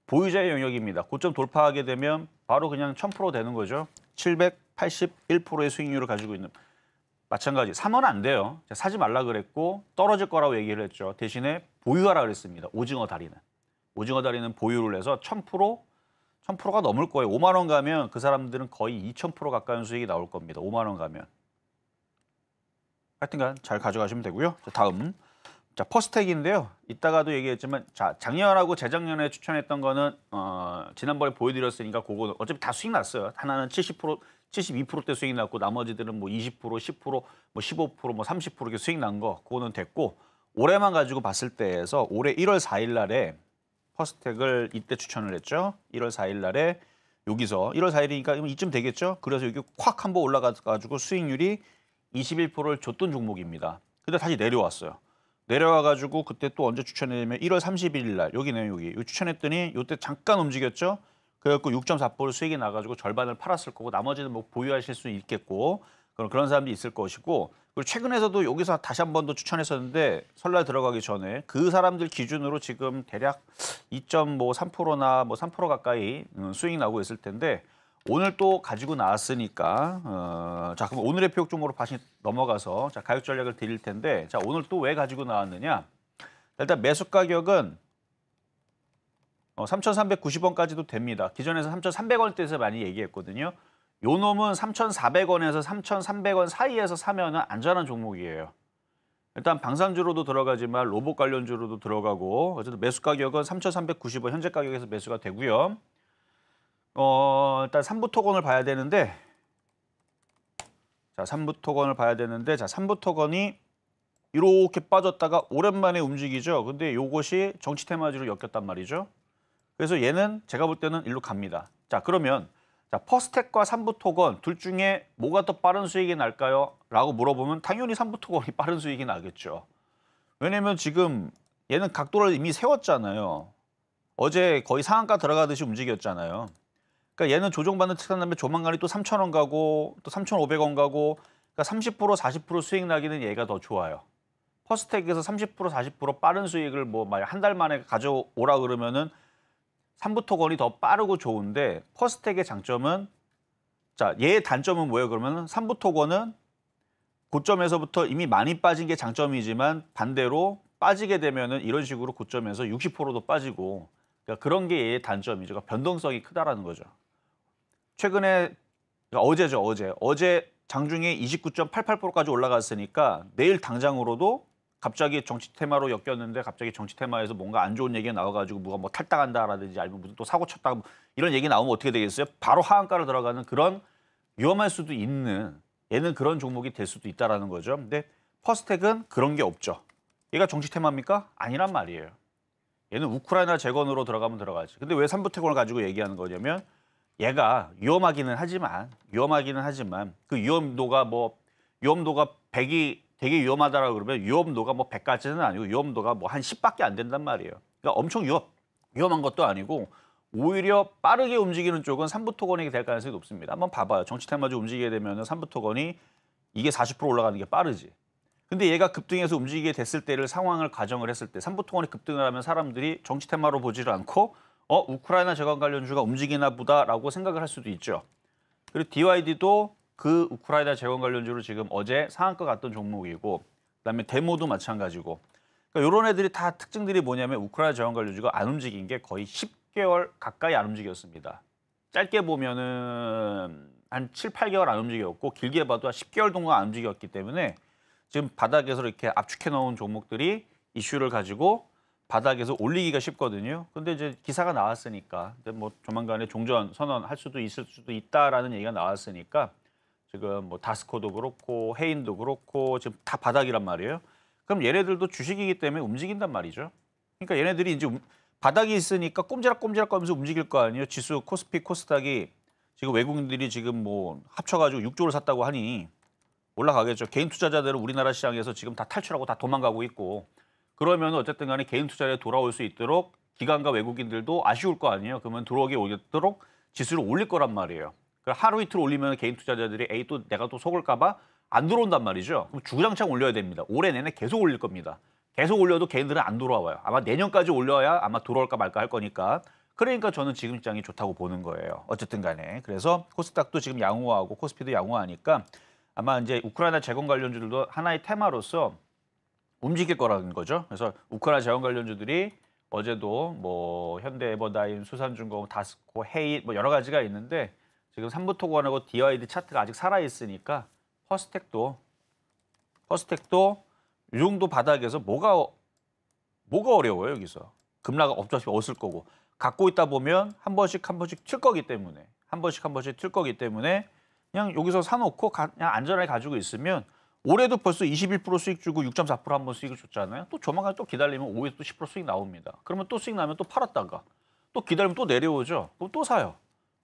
보유자의 영역입니다. 고점 돌파하게 되면 바로 그냥 1000% 되는 거죠. 781%의 수익률을 가지고 있는. 마찬가지 사면 안 돼요. 사지 말라 그랬고 떨어질 거라고 얘기를 했죠. 대신에 보유하라 그랬습니다. 오징어 다리는. 오징어 다리는 보유를 해서 1000%가 넘을 거예요. 5만 원 가면 그 사람들은 거의 2000% 가까운 수익이 나올 겁니다. 5만 원 가면. 하여튼간 잘 가져가시면 되고요. 자, 다음. 자, 퍼스텍인데요. 이따가도 얘기했지만 자, 작년하고 재작년에 추천했던 거는 지난번에 보여드렸으니까 그거는 어차피 다 수익 났어요. 하나는 70%, 72%대 수익 났고 나머지들은 뭐 20%, 10%, 뭐 15%, 뭐 30% 이렇게 수익 난 거 그거는 됐고 올해만 가지고 봤을 때에서 올해 1월 4일 날에 퍼스텍을 이때 추천을 했죠. 1월 4일 날에 여기서 1월 4일이니까 이쯤 되겠죠. 그래서 여기 콱 한번 올라가가지고 수익률이 21%를 줬던 종목입니다. 근데 다시 내려왔어요. 내려와가지고 그때 또 언제 추천했냐면 1월 31일 날 여기네요. 여기 추천했더니 이때 잠깐 움직였죠. 그래갖고 6.4% 수익이 나가지고 절반을 팔았을 거고 나머지는 뭐 보유하실 수 있겠고 그런 사람도 있을 것이고 그리고 최근에서도 여기서 다시 한 번 더 추천했었는데 설날 들어가기 전에 그 사람들 기준으로 지금 대략 2.3%나 뭐 3% 가까이 수익이 나고 있을 텐데 오늘 또 가지고 나왔으니까 자 그럼 오늘의 표적 종목으로 다시 넘어가서 자 가격 전략을 드릴 텐데 자 오늘 또 왜 가지고 나왔느냐 일단 매수 가격은 3,390원까지도 됩니다. 기존에서 3,300원대에서 많이 얘기했거든요. 요 놈은 3,400원에서 3,300원 사이에서 사면은 안전한 종목이에요. 일단 방산주로도 들어가지만 로봇 관련주로도 들어가고 어쨌든 매수 가격은 3,390원 현재 가격에서 매수가 되고요. 일단 삼부토건을 봐야 되는데 자, 삼부토건을 봐야 되는데 자, 삼부토건이 이렇게 빠졌다가 오랜만에 움직이죠. 근데 요것이 정치 테마주로 엮였단 말이죠. 그래서 얘는 제가 볼 때는 일로 갑니다. 자, 그러면 자, 퍼스텍과 삼부토건 둘 중에 뭐가 더 빠른 수익이 날까요? 라고 물어보면 당연히 삼부토건이 빠른 수익이 나겠죠. 왜냐면 지금 얘는 각도를 이미 세웠잖아요. 어제 거의 상한가 들어가듯이 움직였잖아요. 그러니까 얘는 조정받는 특산 다음에 조만간에 또 3,000원 가고 또 3,500원 가고 그러니까 30% 40% 수익 나기는 얘가 더 좋아요. 퍼스텍에서 30% 40% 빠른 수익을 뭐 한 달 만에 가져오라 그러면은 삼부토건이 더 빠르고 좋은데 퍼스텍의 장점은 자, 얘의 단점은 뭐예요? 그러면 삼부토건은 고점에서부터 이미 많이 빠진 게 장점이지만 반대로 빠지게 되면은 이런 식으로 고점에서 60%도 빠지고 그러니까 그런 게 얘의 단점이죠. 그러니까 변동성이 크다라는 거죠. 최근에 그러니까 어제 장중에 29.88%까지 올라갔으니까 내일 당장으로도 갑자기 정치 테마로 엮였는데 갑자기 정치 테마에서 뭔가 안 좋은 얘기가 나와가지고 누가 뭐 탈당한다라든지 아니면 무슨 또 사고 쳤다 이런 얘기 나오면 어떻게 되겠어요? 바로 하한가로 들어가는 그런 위험할 수도 있는 얘는 그런 종목이 될 수도 있다라는 거죠. 근데 퍼스텍은 그런 게 없죠. 얘가 정치 테마입니까? 아니란 말이에요. 얘는 우크라이나 재건으로 들어가면 들어가지. 근데 왜 삼부토건을 가지고 얘기하는 거냐면 얘가 위험하기는 하지만 그 위험도가 100이 되게 위험하다라고 그러면 위험도가 뭐 100까지는 아니고 위험도가 뭐 한 10밖에 안 된단 말이에요. 그러니까 엄청 위험한 것도 아니고 오히려 빠르게 움직이는 쪽은 삼부토건이 될 가능성이 높습니다. 한번 봐봐요. 정치 테마주 움직이게 되면 삼부토건이 이게 40% 올라가는 게 빠르지. 근데 얘가 급등해서 움직이게 됐을 때를 상황을 가정을 했을 때 삼부토건이 급등을 하면 사람들이 정치 테마로 보지를 않고 우크라이나 재건 관련주가 움직이나 보다라고 생각을 할 수도 있죠. 그리고 DYD도 그 우크라이나 재건 관련주로 지금 어제 상한가 갔던 종목이고 그다음에 데모도 마찬가지고 그러니까 이런 애들이 다 특징들이 뭐냐면 우크라이나 재건 관련주가 안 움직인 게 거의 10개월 가까이 안 움직였습니다. 짧게 보면은 한 7, 8개월 안 움직였고 길게 봐도 한 10개월 동안 안 움직였기 때문에 지금 바닥에서 이렇게 압축해 놓은 종목들이 이슈를 가지고 바닥에서 올리기가 쉽거든요. 근데 이제 기사가 나왔으니까 뭐 조만간에 종전 선언할 수도 있을 수도 있다라는 얘기가 나왔으니까 지금 뭐 다스코도 그렇고 헤인도 그렇고 지금 다 바닥이란 말이에요. 그럼 얘네들도 주식이기 때문에 움직인단 말이죠. 그러니까 얘네들이 이제 바닥이 있으니까 꼼지락꼼지락 거면서 움직일 거 아니에요. 지수 코스피 코스닥이 지금 외국인들이 지금 뭐 합쳐가지고 6조를 샀다고 하니 올라가겠죠. 개인 투자자들은 우리나라 시장에서 지금 다 탈출하고 다 도망가고 있고 그러면 어쨌든 간에 개인 투자에 돌아올 수 있도록 기관과 외국인들도 아쉬울 거 아니에요. 그러면 들어오게 오도록 지수를 올릴 거란 말이에요. 하루 이틀 올리면 개인 투자자들이 에이 또 내가 또 속을까 봐 안 들어온단 말이죠. 그럼 주구장창 올려야 됩니다. 올해 내내 계속 올릴 겁니다. 계속 올려도 개인들은 안 돌아와요. 아마 내년까지 올려야 아마 들어올까 말까 할 거니까. 그러니까 저는 지금 시장이 좋다고 보는 거예요. 어쨌든 간에. 그래서 코스닥도 지금 양호하고 코스피도 양호하니까 아마 이제 우크라이나 재건 관련주들도 하나의 테마로서 움직일 거라는 거죠. 그래서 우크라이나 재건 관련주들이 어제도 뭐 현대에버다임, 수산중공업, 다스코, 헤이 뭐 여러 가지가 있는데 지금 삼부토건하고 DYD 차트가 아직 살아 있으니까 퍼스텍도 이 정도 바닥에서 뭐가 어려워요 여기서 급락 없이 없을 거고 갖고 있다 보면 한 번씩 칠 거기 때문에 한 번씩 틀 거기 때문에 그냥 여기서 사놓고 그냥 안전하게 가지고 있으면 올해도 벌써 21% 수익 주고 6.4% 한 번 수익을 줬잖아요. 또 조만간 또 기다리면 5에서 또 10% 수익 나옵니다. 그러면 또 수익 나면 또 팔았다가 또 기다리면 또 내려오죠. 그럼 또 사요.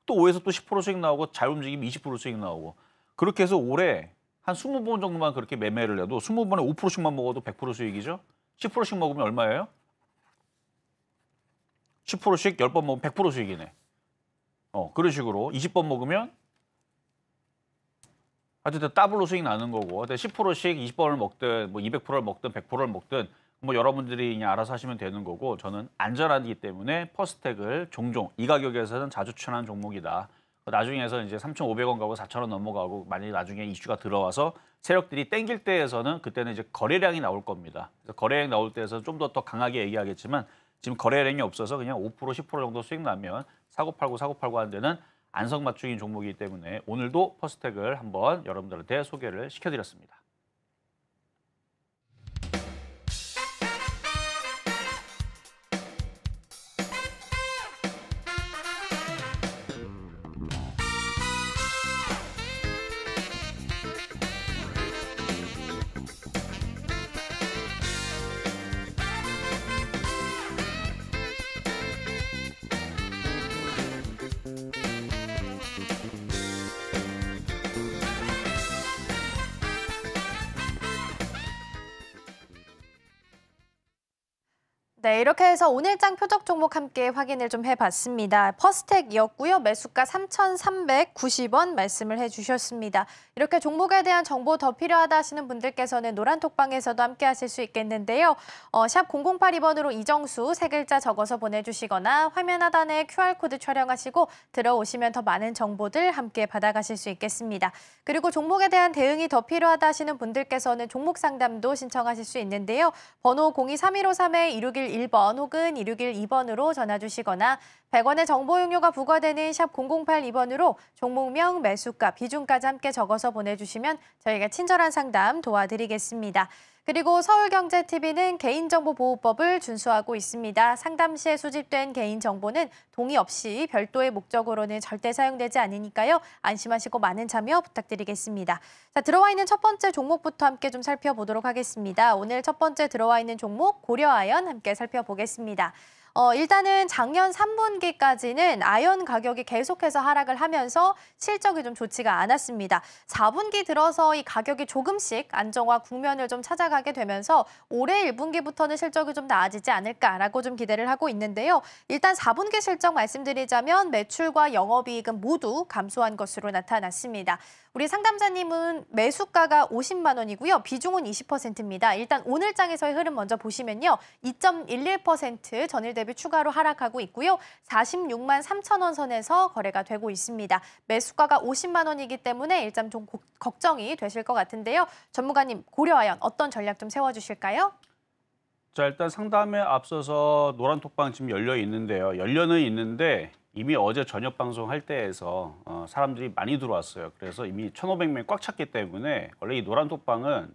또 5에서 또 10% 수익 나오고 잘 움직이면 20% 수익 나오고 그렇게 해서 올해 한 20번 정도만 그렇게 매매를 해도 20번에 5%씩만 먹어도 100% 수익이죠. 10%씩 먹으면 얼마예요? 10%씩 10번 먹으면 100% 수익이네. 그런 식으로 20번 먹으면 어쨌든 더블로 수익 나는 거고, 10%씩 20번을 먹든 뭐 200%를 먹든 100%를 먹든 뭐 여러분들이 그냥 알아서 하시면 되는 거고, 저는 안전하기 때문에 퍼스텍을 종종 이 가격에서는 자주 추천하는 종목이다. 나중에서 이제 3,500원 가고 4,000원 넘어가고 만약에 나중에 이슈가 들어와서 세력들이 땡길 때에서는 그때는 이제 거래량이 나올 겁니다. 그래서 거래량 나올 때에서 좀 더 강하게 얘기하겠지만 지금 거래량이 없어서 그냥 5% 10% 정도 수익 나면 사고 팔고 하는 데는 안성맞춤인 종목이기 때문에 오늘도 퍼스텍을 한번 여러분들한테 소개를 시켜드렸습니다. 네, 이렇게 해서 오늘장 표적 종목 함께 확인을 좀 해봤습니다. 퍼스텍이었고요. 매수가 3,390원 말씀을 해주셨습니다. 이렇게 종목에 대한 정보 더 필요하다 하시는 분들께서는 노란톡방에서도 함께 하실 수 있겠는데요. 샵 0082번으로 이정수 세 글자 적어서 보내주시거나 화면 하단에 QR코드 촬영하시고 들어오시면 더 많은 정보들 함께 받아가실 수 있겠습니다. 그리고 종목에 대한 대응이 더 필요하다 하시는 분들께서는 종목 상담도 신청하실 수 있는데요. 번호 023153-2611번 혹은 2612번으로 전화 주시거나 100원의 정보 용료가 부과되는 샵 0082번으로 종목명, 매수가, 비중까지 함께 적어서 보내주시면 저희가 친절한 상담 도와드리겠습니다. 그리고 서울경제TV는 개인정보보호법을 준수하고 있습니다. 상담 시에 수집된 개인정보는 동의 없이 별도의 목적으로는 절대 사용되지 않으니까요. 안심하시고 많은 참여 부탁드리겠습니다. 자, 들어와 있는 첫 번째 종목부터 함께 좀 살펴보도록 하겠습니다. 오늘 첫 번째 들어와 있는 종목 고려아연 함께 살펴보겠습니다. 일단은 작년 3분기까지는 아연 가격이 계속해서 하락을 하면서 실적이 좀 좋지가 않았습니다. 4분기 들어서 이 가격이 조금씩 안정화 국면을 좀 찾아가게 되면서 올해 1분기부터는 실적이 좀 나아지지 않을까라고 좀 기대를 하고 있는데요. 일단 4분기 실적 말씀드리자면 매출과 영업이익은 모두 감소한 것으로 나타났습니다. 우리 상담자님은 매수가가 50만 원이고요. 비중은 20%입니다. 일단 오늘 장에서의 흐름 먼저 보시면요. 2.11% 전일 대비 추가로 하락하고 있고요. 46만 3천 원 선에서 거래가 되고 있습니다. 매수가가 50만 원이기 때문에 일단 좀 걱정이 되실 것 같은데요. 전문가님, 고려아연 어떤 전략 좀 세워주실까요? 자, 일단 상담에 앞서서 노란톡방 지금 열려 있는데요. 열려는 있는데 이미 어제 저녁 방송할 때에서 사람들이 많이 들어왔어요. 그래서 이미 1,500명이 꽉 찼기 때문에 원래 이 노란톡방은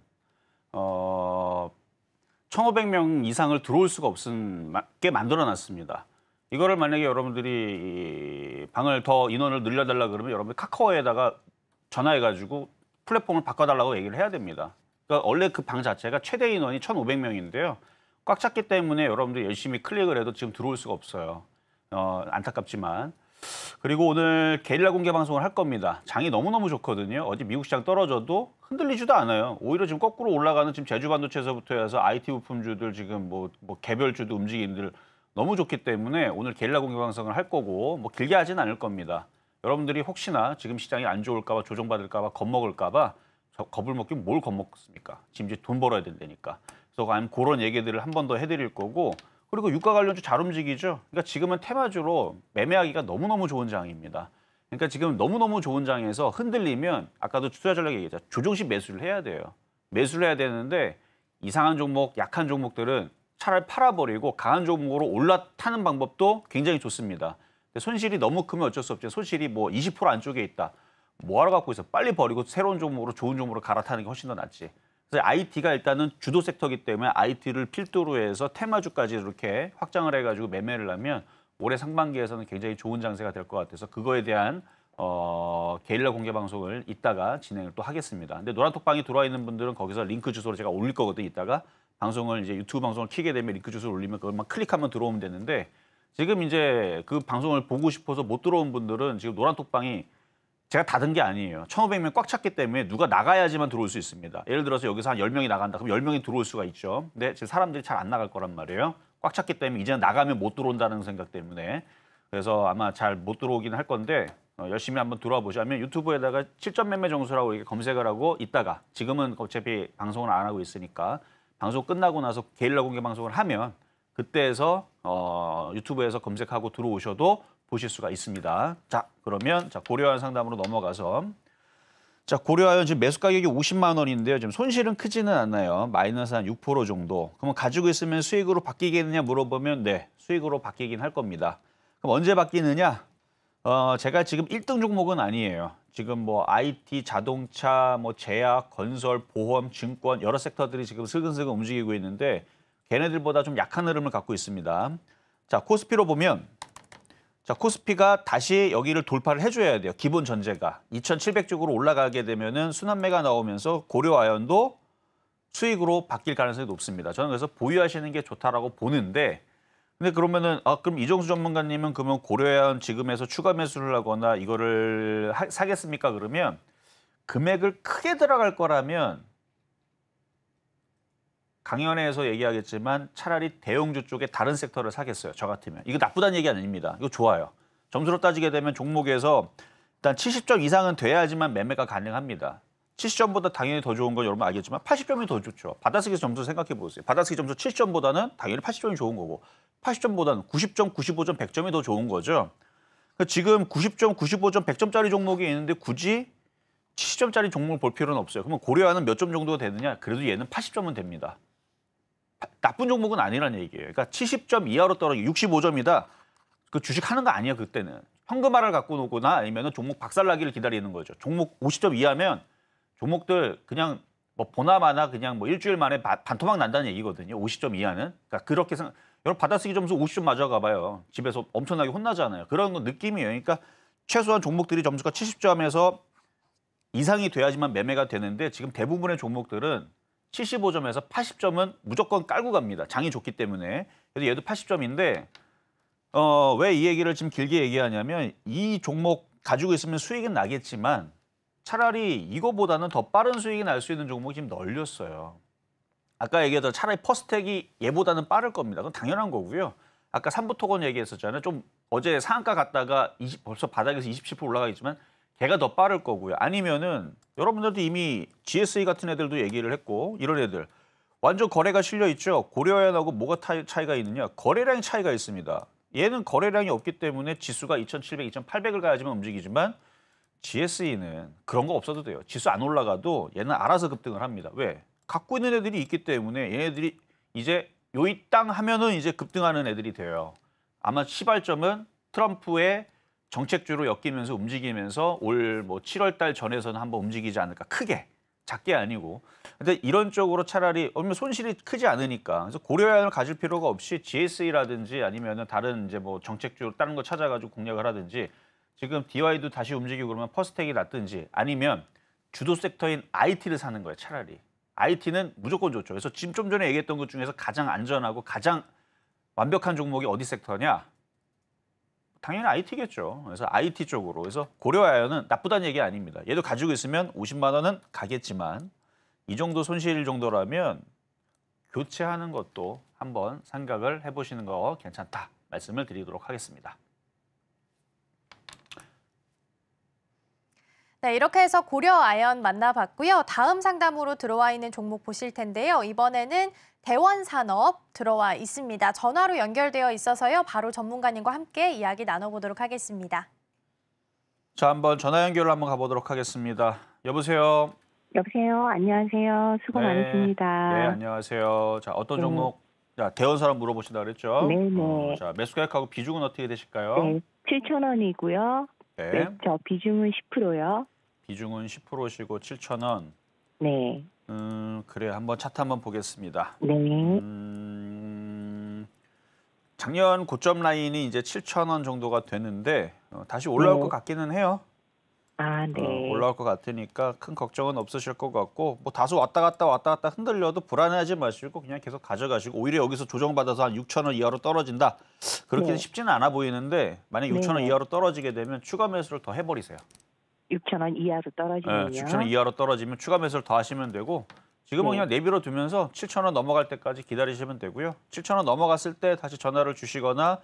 1,500명 이상을 들어올 수가 없게 만들어놨습니다. 이거를 만약에 여러분들이 방을 더 인원을 늘려달라 그러면 여러분들 카카오에다가 전화해가지고 플랫폼을 바꿔달라고 얘기를 해야 됩니다. 그러니까 원래 그 방 자체가 최대 인원이 1,500명인데요. 꽉 찼기 때문에 여러분들이 열심히 클릭을 해도 지금 들어올 수가 없어요. 안타깝지만. 그리고 오늘 게릴라 공개 방송을 할 겁니다. 장이 너무너무 좋거든요. 어제 미국 시장 떨어져도 흔들리지도 않아요. 오히려 지금 거꾸로 올라가는 지금 제주 반도체에서부터 해서 IT 부품주들 지금 뭐 개별주도 움직임들 너무 좋기 때문에 오늘 게릴라 공개 방송을 할 거고 뭐 길게 하진 않을 겁니다. 여러분들이 혹시나 지금 시장이 안 좋을까 봐 조정받을까 봐 겁먹을까 봐 겁을 먹긴 뭘 겁먹습니까? 지금 이제 돈 벌어야 된다니까. 그래서 그런 얘기들을 한 번 더 해드릴 거고 그리고 유가 관련주 잘 움직이죠. 그러니까 지금은 테마주로 매매하기가 너무너무 좋은 장입니다. 그러니까 지금 너무너무 좋은 장에서 흔들리면 아까도 투자 전략 얘기했죠. 조정식 매수를 해야 돼요. 매수를 해야 되는데 이상한 종목, 약한 종목들은 차라리 팔아버리고 강한 종목으로 올라타는 방법도 굉장히 좋습니다. 근데 손실이 너무 크면 어쩔 수 없죠. 손실이 뭐 20% 안쪽에 있다. 뭐하러 갖고 있어? 빨리 버리고 새로운 종목으로 좋은 종목으로 갈아타는 게 훨씬 더 낫지. 그래서 IT가 일단은 주도 섹터이기 때문에 IT를 필두로 해서 테마주까지 이렇게 확장을 해가지고 매매를 하면 올해 상반기에서는 굉장히 좋은 장세가 될 것 같아서 그거에 대한 게릴라 공개 방송을 이따가 진행을 또 하겠습니다. 근데 노란톡방에 들어와 있는 분들은 거기서 링크 주소로 제가 올릴 거거든요. 이따가 방송을 이제 유튜브 방송을 켜게 되면 링크 주소를 올리면 그걸만 클릭하면 들어오면 되는데 지금 이제 그 방송을 보고 싶어서 못 들어온 분들은 지금 노란톡방이 제가 닫은 게 아니에요. 1,500명 꽉 찼기 때문에 누가 나가야지만 들어올 수 있습니다. 예를 들어서 여기서 한 10명이 나간다. 그럼 10명이 들어올 수가 있죠. 근데 지금 사람들이 잘 안 나갈 거란 말이에요. 꽉 찼기 때문에 이제는 나가면 못 들어온다는 생각 때문에. 그래서 아마 잘 못 들어오긴 할 건데 열심히 한번 들어와 보시면 유튜브에다가 실전 매매 정수라고 이렇게 검색을 하고 있다가 지금은 어차피 방송을 안 하고 있으니까 방송 끝나고 나서 게릴라 공개 방송을 하면 그때에서 유튜브에서 검색하고 들어오셔도 보실 수가 있습니다. 자, 그러면 고려아연 상담으로 넘어가서 자, 고려아연 지금 매수 가격이 50만 원인데요. 지금 손실은 크지는 않나요? 마이너스 한 6% 정도. 그러면 가지고 있으면 수익으로 바뀌겠느냐 물어보면 네, 수익으로 바뀌긴 할 겁니다. 그럼 언제 바뀌느냐? 제가 지금 1등 종목은 아니에요. 지금 뭐 IT, 자동차, 뭐 제약, 건설, 보험, 증권 여러 섹터들이 지금 슬근슬근 움직이고 있는데 걔네들보다 좀 약한 흐름을 갖고 있습니다. 자, 코스피로 보면 자, 코스피가 다시 여기를 돌파를 해줘야 돼요. 기본 전제가 2,700쪽으로 올라가게 되면은 순환매가 나오면서 고려아연도 수익으로 바뀔 가능성이 높습니다. 저는 그래서 보유하시는 게 좋다라고 보는데, 근데 그러면은 그럼 이정수 전문가님은 그러면 고려아연 지금에서 추가 매수를 하거나 이거를 사겠습니까? 그러면 금액을 크게 들어갈 거라면 강연회에서 얘기하겠지만 차라리 대형주 쪽에 다른 섹터를 사겠어요. 저 같으면. 이거 나쁘다는 얘기 아닙니다. 이거 좋아요. 점수로 따지게 되면 종목에서 일단 70점 이상은 돼야지만 매매가 가능합니다. 70점보다 당연히 더 좋은 건 여러분 알겠지만 80점이 더 좋죠. 받아쓰기 점수 생각해 보세요. 받아쓰기 점수 70점보다는 당연히 80점이 좋은 거고 80점보다는 90점, 95점, 100점이 더 좋은 거죠. 그러니까 지금 90점, 95점, 100점짜리 종목이 있는데 굳이 70점짜리 종목을 볼 필요는 없어요. 그러면 고려아연은 몇 점 정도가 되느냐? 그래도 얘는 80점은 됩니다. 나쁜 종목은 아니라는 얘기예요. 그러니까 70점 이하로 떨어지고 65점이다. 그 주식 하는 거 아니에요, 그때는. 현금화를 갖고 노거나 아니면 종목 박살나기를 기다리는 거죠. 종목 50점 이하면 종목들 그냥 뭐 보나마나 그냥 뭐 일주일 만에 반토막 난다는 얘기거든요. 50점 이하는. 그러니까 그렇게 여러분 받아쓰기 점수 50점 맞아가 봐요. 집에서 엄청나게 혼나잖아요. 그런 거 느낌이에요. 그러니까 최소한 종목들이 점수가 70점에서 이상이 돼야지만 매매가 되는데 지금 대부분의 종목들은 75점에서 80점은 무조건 깔고 갑니다. 장이 좋기 때문에. 그래서 얘도 80점인데 왜 이 얘기를 지금 길게 얘기하냐면 이 종목 가지고 있으면 수익은 나겠지만 차라리 이거보다는 더 빠른 수익이 날 수 있는 종목이 지금 널렸어요. 아까 얘기했던 차라리 퍼스텍이 얘보다는 빠를 겁니다. 그건 당연한 거고요. 아까 삼부토건 얘기했었잖아요. 좀 어제 상한가 갔다가 벌써 바닥에서 27% 올라가겠지만 걔가 더 빠를 거고요. 아니면은 여러분들도 이미 GSE 같은 애들도 얘기를 했고 이런 애들 완전 거래가 실려 있죠. 고려아연하고 뭐가 차이가 있느냐? 거래량이 차이가 있습니다. 얘는 거래량이 없기 때문에 지수가 2,700, 2,800을 가야지만 움직이지만 GSE는 그런 거 없어도 돼요. 지수 안 올라가도 얘는 알아서 급등을 합니다. 왜? 갖고 있는 애들이 있기 때문에 얘네들이 이제 요이 땅 하면은 이제 급등하는 애들이 돼요. 아마 시발점은 트럼프의 정책주로 엮이면서 움직이면서 올 뭐 7월 달 전에서는 한번 움직이지 않을까. 크게. 작게 아니고. 근데 이런 쪽으로 차라리 손실이 크지 않으니까. 그래서 고려아연을 가질 필요가 없이 GSE라든지 아니면은 다른 이제 뭐 정책주 다른 거 찾아가지고 공략을 하든지 지금 DY도 다시 움직이고 그러면 퍼스텍이 낫든지 아니면 주도 섹터인 IT를 사는 거예요. 차라리. IT는 무조건 좋죠. 그래서 지금 좀 전에 얘기했던 것 중에서 가장 안전하고 가장 완벽한 종목이 어디 섹터냐? 당연히 IT겠죠. 그래서 IT 쪽으로. 그래서 고려아연은 나쁘다는 얘기 아닙니다. 얘도 가지고 있으면 50만 원은 가겠지만 이 정도 손실 정도라면 교체하는 것도 한번 생각을 해보시는 거 괜찮다. 말씀을 드리도록 하겠습니다. 네, 이렇게 해서 고려아연 만나봤고요. 다음 상담으로 들어와 있는 종목 보실 텐데요. 이번에는 대원산업 들어와 있습니다. 전화로 연결되어 있어서요. 바로 전문가님과 함께 이야기 나눠보도록 하겠습니다. 자, 한번 전화 연결을 한번 가보도록 하겠습니다. 여보세요. 여보세요. 안녕하세요. 수고 많으십니다. 네, 안녕하세요. 자, 어떤 종목? 자, 대원산업 물어보시다 그랬죠? 네네. 자, 매수 가격하고 비중은 어떻게 되실까요? 네, 7,000원이고요. 네. 저 비중은 10%요. 비중은 10%시고 7,000원. 네. 그래, 한번 차트 한번 보겠습니다. 네. 작년 고점 라인이 이제 7,000원 정도가 되는데 다시 올라올 네. 것 같기는 해요. 아, 네. 올라올 것 같으니까 큰 걱정은 없으실 것 같고 뭐 다소 왔다 갔다 흔들려도 불안해하지 마시고 그냥 계속 가져가시고 오히려 여기서 조정받아서 한 6,000원 이하로 떨어진다. 그렇게는 네. 쉽지는 않아 보이는데 만약 6,000원 네. 이하로 떨어지게 되면 추가 매수를 더 해버리세요. 6,000원 이하로 떨어지면요. 6,000원 이하로 떨어지면 추가 매수를 더 하시면 되고 지금은 네. 그냥 내비로 두면서 7,000원 넘어갈 때까지 기다리시면 되고요. 7,000원 넘어갔을 때 다시 전화를 주시거나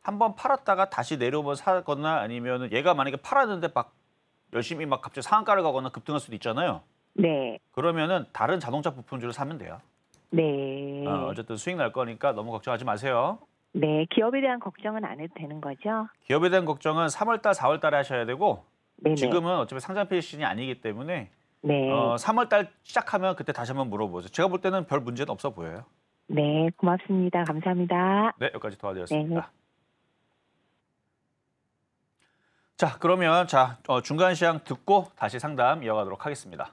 한번 팔았다가 다시 내려오면 사거나 아니면 얘가 만약에 팔았는데 막 열심히 막 갑자기 상한가를 가거나 급등할 수도 있잖아요. 네. 그러면은 다른 자동차 부품주를 사면 돼요. 네. 어쨌든 수익 날 거니까 너무 걱정하지 마세요. 네. 기업에 대한 걱정은 안 해도 되는 거죠? 기업에 대한 걱정은 3월 달, 4월 달에 하셔야 되고 네네. 지금은 어차피 상장필 시즌이 아니기 때문에 네. 3월 달 시작하면 그때 다시 한번 물어보세요. 제가 볼 때는 별 문제는 없어 보여요. 네. 고맙습니다. 감사합니다. 네, 여기까지 도와드렸습니다. 네. 자, 그러면 중간 시황 듣고 다시 상담 이어가도록 하겠습니다.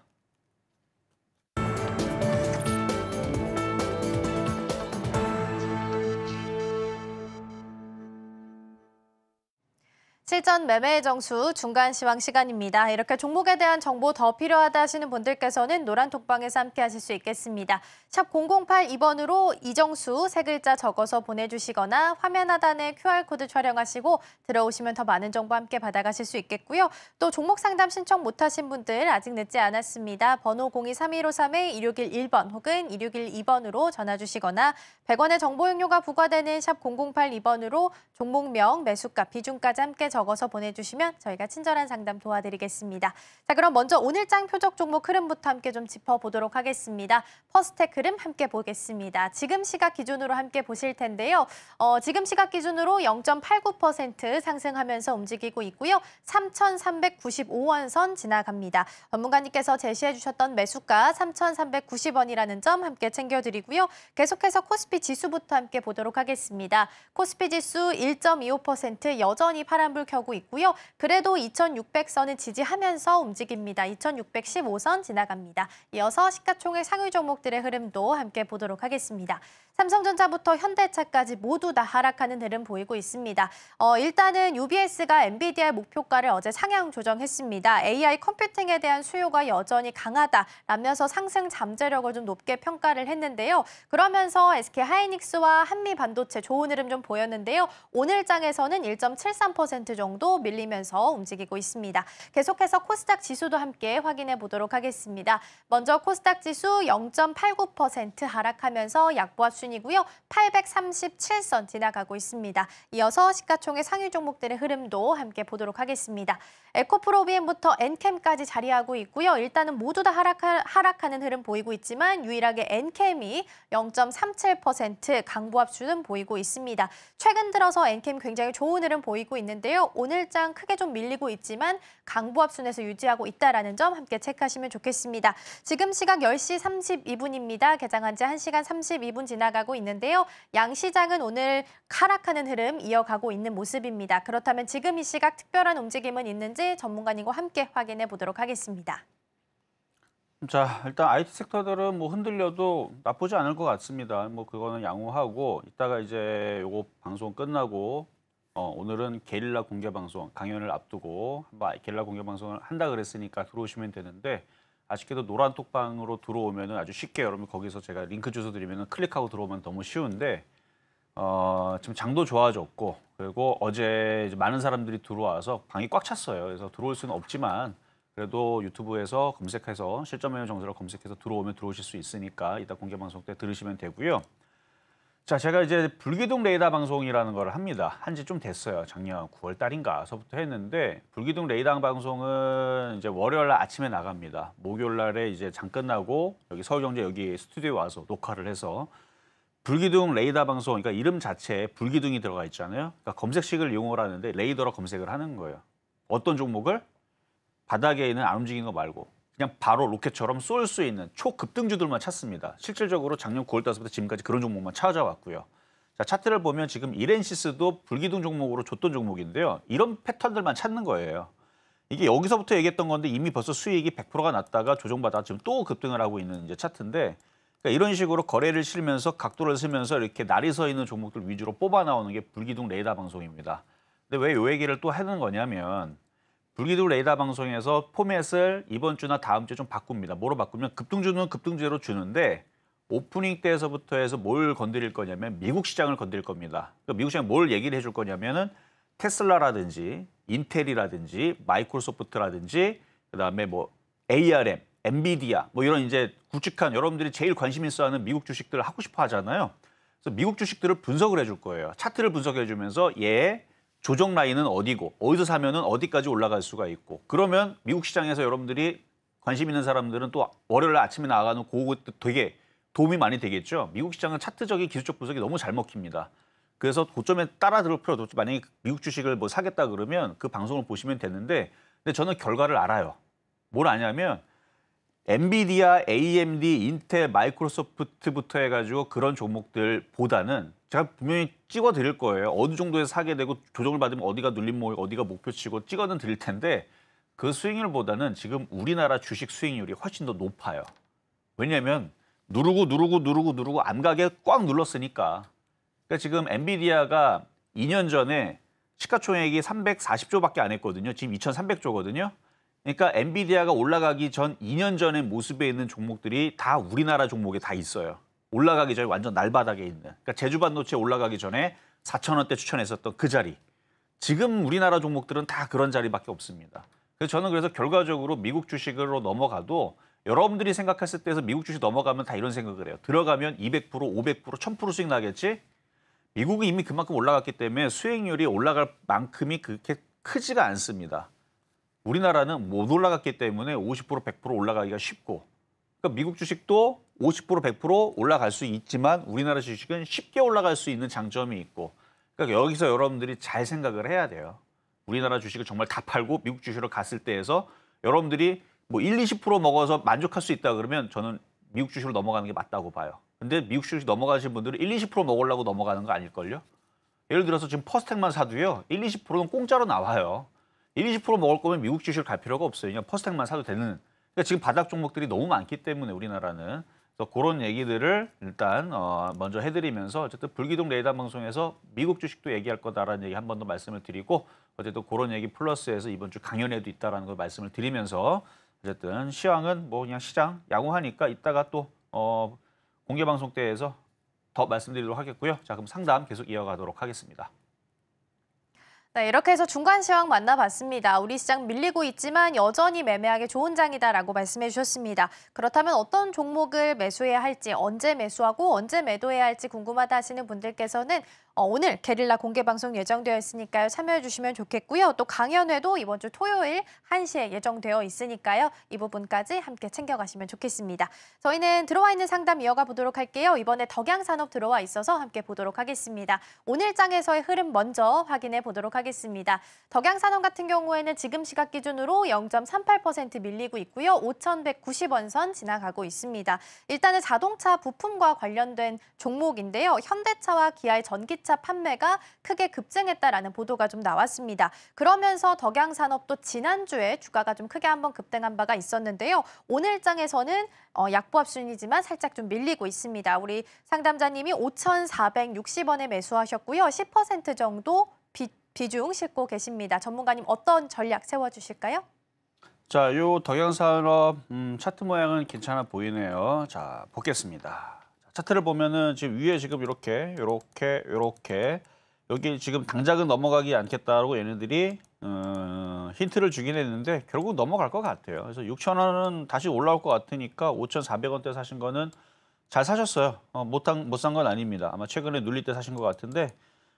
실전 매매의 정수 중간 시황 시간입니다. 이렇게 종목에 대한 정보 더 필요하다 하시는 분들께서는 노란 톡방에서 함께 하실 수 있겠습니다. 샵 0082번으로 이정수 세 글자 적어서 보내주시거나 화면 하단에 QR코드 촬영하시고 들어오시면 더 많은 정보 함께 받아가실 수 있겠고요. 또 종목 상담 신청 못하신 분들 아직 늦지 않았습니다. 번호 02-3253-2611번 혹은 2612번으로 전화 주시거나 100원의 정보 용료가 부과되는 샵 0082번으로 종목명, 매수가, 비중까지 함께 적어서 보내주시면 저희가 친절한 상담 도와드리겠습니다. 자, 그럼 먼저 오늘장 표적 종목 흐름부터 함께 좀 짚어보도록 하겠습니다. 퍼스텍 흐름 함께 보겠습니다. 지금 시각 기준으로 함께 보실 텐데요. 지금 시각 기준으로 0.89% 상승하면서 움직이고 있고요. 3,395원 선 지나갑니다. 전문가님께서 제시해 주셨던 매수가 3,390원이라는 점 함께 챙겨드리고요. 계속해서 코스피 지수부터 함께 보도록 하겠습니다. 코스피 지수 1.25% 여전히 파란불 켜고 있고요. 그래도 2,600선을 지지하면서 움직입니다. 2,615선 지나갑니다. 이어서 시가총액 상위 종목들의 흐름도 함께 보도록 하겠습니다. 삼성전자부터 현대차까지 모두 다 하락하는 흐름 보이고 있습니다. 일단은 UBS가 엔비디아의 목표가를 어제 상향 조정했습니다. AI 컴퓨팅에 대한 수요가 여전히 강하다라면서 상승 잠재력을 좀 높게 평가를 했는데요. 그러면서 SK하이닉스와 한미반도체 좋은 흐름 좀 보였는데요. 오늘 장에서는 1.73% 정도 밀리면서 움직이고 있습니다. 계속해서 코스닥 지수도 함께 확인해 보도록 하겠습니다. 먼저 코스닥 지수 0.89% 하락하면서 약보합 순이고요. 837선 지나가고 있습니다. 이어서 시가총액 상위 종목들의 흐름도 함께 보도록 하겠습니다. 에코프로비엠부터 엔캠까지 자리하고 있고요. 일단은 모두 다 하락하는 흐름 보이고 있지만 유일하게 엔캠이 0.37% 강보합수는 보이고 있습니다. 최근 들어서 엔캠 굉장히 좋은 흐름 보이고 있는데요. 오늘장 크게 좀 밀리고 있지만 강보합순에서 유지하고 있다는 점 함께 체크하시면 좋겠습니다. 지금 시각 10시 32분입니다. 개장한 지 1시간 32분 지나가고 있는데요. 양시장은 오늘 하락하는 흐름 이어가고 있는 모습입니다. 그렇다면 지금 이 시각 특별한 움직임은 있는지 전문가님과 함께 확인해 보도록 하겠습니다. 자, 일단 IT 섹터들은 뭐 흔들려도 나쁘지 않을 것 같습니다. 뭐 그거는 양호하고 이따가 이제 요거 방송 끝나고 오늘은 게릴라 공개 방송 강연을 앞두고 한번 게릴라 공개 방송을 한다 그랬으니까 들어오시면 되는데 아쉽게도 노란 톡방으로 들어오면은 아주 쉽게 여러분 거기서 제가 링크 주소 드리면은 클릭하고 들어오면 너무 쉬운데 지금 장도 좋아졌고 그리고 어제 이제 많은 사람들이 들어와서 방이 꽉 찼어요. 그래서 들어올 수는 없지만 그래도 유튜브에서 검색해서 실전 매매 정보를 검색해서 들어오면 들어오실 수 있으니까 이따 공개 방송 때 들으시면 되고요. 자, 제가 이제 불기둥 레이더 방송이라는 걸 합니다. 한지 좀 됐어요. 작년 9월 달인가서부터 했는데 불기둥 레이더 방송은 이제 월요일 날 아침에 나갑니다. 목요일 날에 이제 장 끝나고 여기 서울경제 여기 스튜디오에 와서 녹화를 해서 불기둥 레이더 방송, 그러니까 이름 자체에 불기둥이 들어가 있잖아요. 그러니까 검색식을 이용을 하는데 레이더로 검색을 하는 거예요. 어떤 종목을? 바닥에 있는 안 움직이는 거 말고 그냥 바로 로켓처럼 쏠 수 있는 초급등주들만 찾습니다. 실질적으로 작년 9월 달부터 지금까지 그런 종목만 찾아왔고요. 자, 차트를 보면 지금 이렌시스도 불기둥 종목으로 줬던 종목인데요. 이런 패턴들만 찾는 거예요. 이게 여기서부터 얘기했던 건데 이미 벌써 수익이 100%가 났다가 조정받아 지금 또 급등을 하고 있는 이제 차트인데 그러니까 이런 식으로 거래를 실면서 각도를 쓰면서 이렇게 날이 서 있는 종목들 위주로 뽑아 나오는 게 불기둥 레이더 방송입니다. 근데 왜 이 얘기를 또 하는 거냐면 불기둥 레이더 방송에서 포맷을 이번 주나 다음 주에 좀 바꿉니다. 뭐로 바꾸면 급등주는 급등주로 주는데 오프닝 때에서부터 해서 뭘 건드릴 거냐면 미국 시장을 건드릴 겁니다. 그러니까 미국 시장 뭘 얘기를 해줄 거냐면은 테슬라라든지 인텔이라든지 마이크로소프트라든지 그다음에 뭐 ARM, 엔비디아 뭐 이런 이제 굵직한 여러분들이 제일 관심 있어하는 미국 주식들을 하고 싶어 하잖아요. 그래서 미국 주식들을 분석을 해줄 거예요. 차트를 분석해주면서 얘 조정 라인은 어디고 어디서 사면은 어디까지 올라갈 수가 있고 그러면 미국 시장에서 여러분들이 관심 있는 사람들은 또 월요일 아침에 나가는 그것도 되게 도움이 많이 되겠죠. 미국 시장은 차트적인 기술적 분석이 너무 잘 먹힙니다. 그래서 고점에 따라 들을 필요도 없죠. 만약에 미국 주식을 뭐 사겠다 그러면 그 방송을 보시면 되는데 근데 저는 결과를 알아요. 뭘 아냐면 엔비디아, AMD, 인텔, 마이크로소프트부터 해가지고 그런 종목들보다는 제가 분명히 찍어 드릴 거예요. 어느 정도에서 사게 되고 조정을 받으면 어디가 눌림목, 어디가 목표치고 찍어는 드릴 텐데 그 수익률보다는 지금 우리나라 주식 수익률이 훨씬 더 높아요. 왜냐하면 누르고 암각에 꽉 눌렀으니까. 그러니까 지금 엔비디아가 2년 전에 시가총액이 340조밖에 안 했거든요. 지금 2,300조거든요. 그러니까 엔비디아가 올라가기 전 2년 전의 모습에 있는 종목들이 다 우리나라 종목에 다 있어요. 올라가기 전에 완전 날바닥에 있는. 그러니까 제주반도체 올라가기 전에 4,000원대 추천했었던 그 자리. 지금 우리나라 종목들은 다 그런 자리밖에 없습니다. 그래서 저는 그래서 결과적으로 미국 주식으로 넘어가도 여러분들이 생각했을 때에서 미국 주식 넘어가면 다 이런 생각을 해요. 들어가면 200%, 500%, 1000% 수익 나겠지? 미국이 이미 그만큼 올라갔기 때문에 수익률이 올라갈 만큼이 그렇게 크지가 않습니다. 우리나라는 못 올라갔기 때문에 50%, 100% 올라가기가 쉽고 그러니까 미국 주식도 50%, 100% 올라갈 수 있지만 우리나라 주식은 쉽게 올라갈 수 있는 장점이 있고 그러니까 여기서 여러분들이 잘 생각을 해야 돼요. 우리나라 주식을 정말 다 팔고 미국 주식으로 갔을 때에서 여러분들이 뭐 1, 20% 먹어서 만족할 수 있다 그러면 저는 미국 주식으로 넘어가는 게 맞다고 봐요. 근데 미국 주식 넘어가신 분들은 1, 20% 먹으려고 넘어가는 거 아닐걸요? 예를 들어서 지금 퍼스텍만 사도요. 1, 20%는 공짜로 나와요. 1, 20% 먹을 거면 미국 주식을 갈 필요가 없어요. 그냥 퍼스텍만 사도 되는. 그러니까 지금 바닥 종목들이 너무 많기 때문에 우리나라는. 그래서 그런 얘기들을 일단 먼저 해드리면서 어쨌든 불기둥 레이더 방송에서 미국 주식도 얘기할 거다라는 얘기 한 번 더 말씀을 드리고 어쨌든 그런 얘기 플러스해서 이번 주 강연회도 있다라는 걸 말씀을 드리면서 어쨌든 시황은 뭐 그냥 시장 양호하니까 이따가 또 공개 방송 때에서 더 말씀드리도록 하겠고요. 자, 그럼 상담 계속 이어가도록 하겠습니다. 네, 이렇게 해서 중간 시황 만나봤습니다. 우리 시장 밀리고 있지만 여전히 매매하기 좋은 장이다라고 말씀해 주셨습니다. 그렇다면 어떤 종목을 매수해야 할지, 언제 매수하고 언제 매도해야 할지 궁금하다 하시는 분들께서는 오늘 게릴라 공개 방송 예정되어 있으니까요. 참여해 주시면 좋겠고요. 또 강연회도 이번 주 토요일 1시에 예정되어 있으니까요. 이 부분까지 함께 챙겨가시면 좋겠습니다. 저희는 들어와 있는 상담 이어가 보도록 할게요. 이번에 덕양산업 들어와 있어서 함께 보도록 하겠습니다. 오늘 장에서의 흐름 먼저 확인해 보도록 하겠습니다. 덕양산업 같은 경우에는 지금 시각 기준으로 0.38% 밀리고 있고요. 5,190원 선 지나가고 있습니다. 일단은 자동차 부품과 관련된 종목인데요. 현대차와 기아의 전기차 판매가 크게 급증했다라는 보도가 좀 나왔습니다. 그러면서 덕양산업도 지난주에 주가가 좀 크게 한번 급등한 바가 있었는데요. 오늘 장에서는 약보합 순이지만 살짝 좀 밀리고 있습니다. 우리 상담자님이 5,460원에 매수하셨고요. 10% 정도 비중 싣고 계십니다. 전문가님 어떤 전략 세워주실까요? 자, 요 덕양산업 차트 모양은 괜찮아 보이네요. 자, 보겠습니다. 차트를 보면은 지금 위에 지금 이렇게 여기 지금 당장은 넘어가기 않겠다라고 얘네들이 힌트를 주긴 했는데 결국 넘어갈 것 같아요. 그래서 6,000원은 다시 올라올 것 같으니까 5,400원대 사신 거는 잘 사셨어요. 못 산 건 아닙니다. 아마 최근에 눌릴 때 사신 것 같은데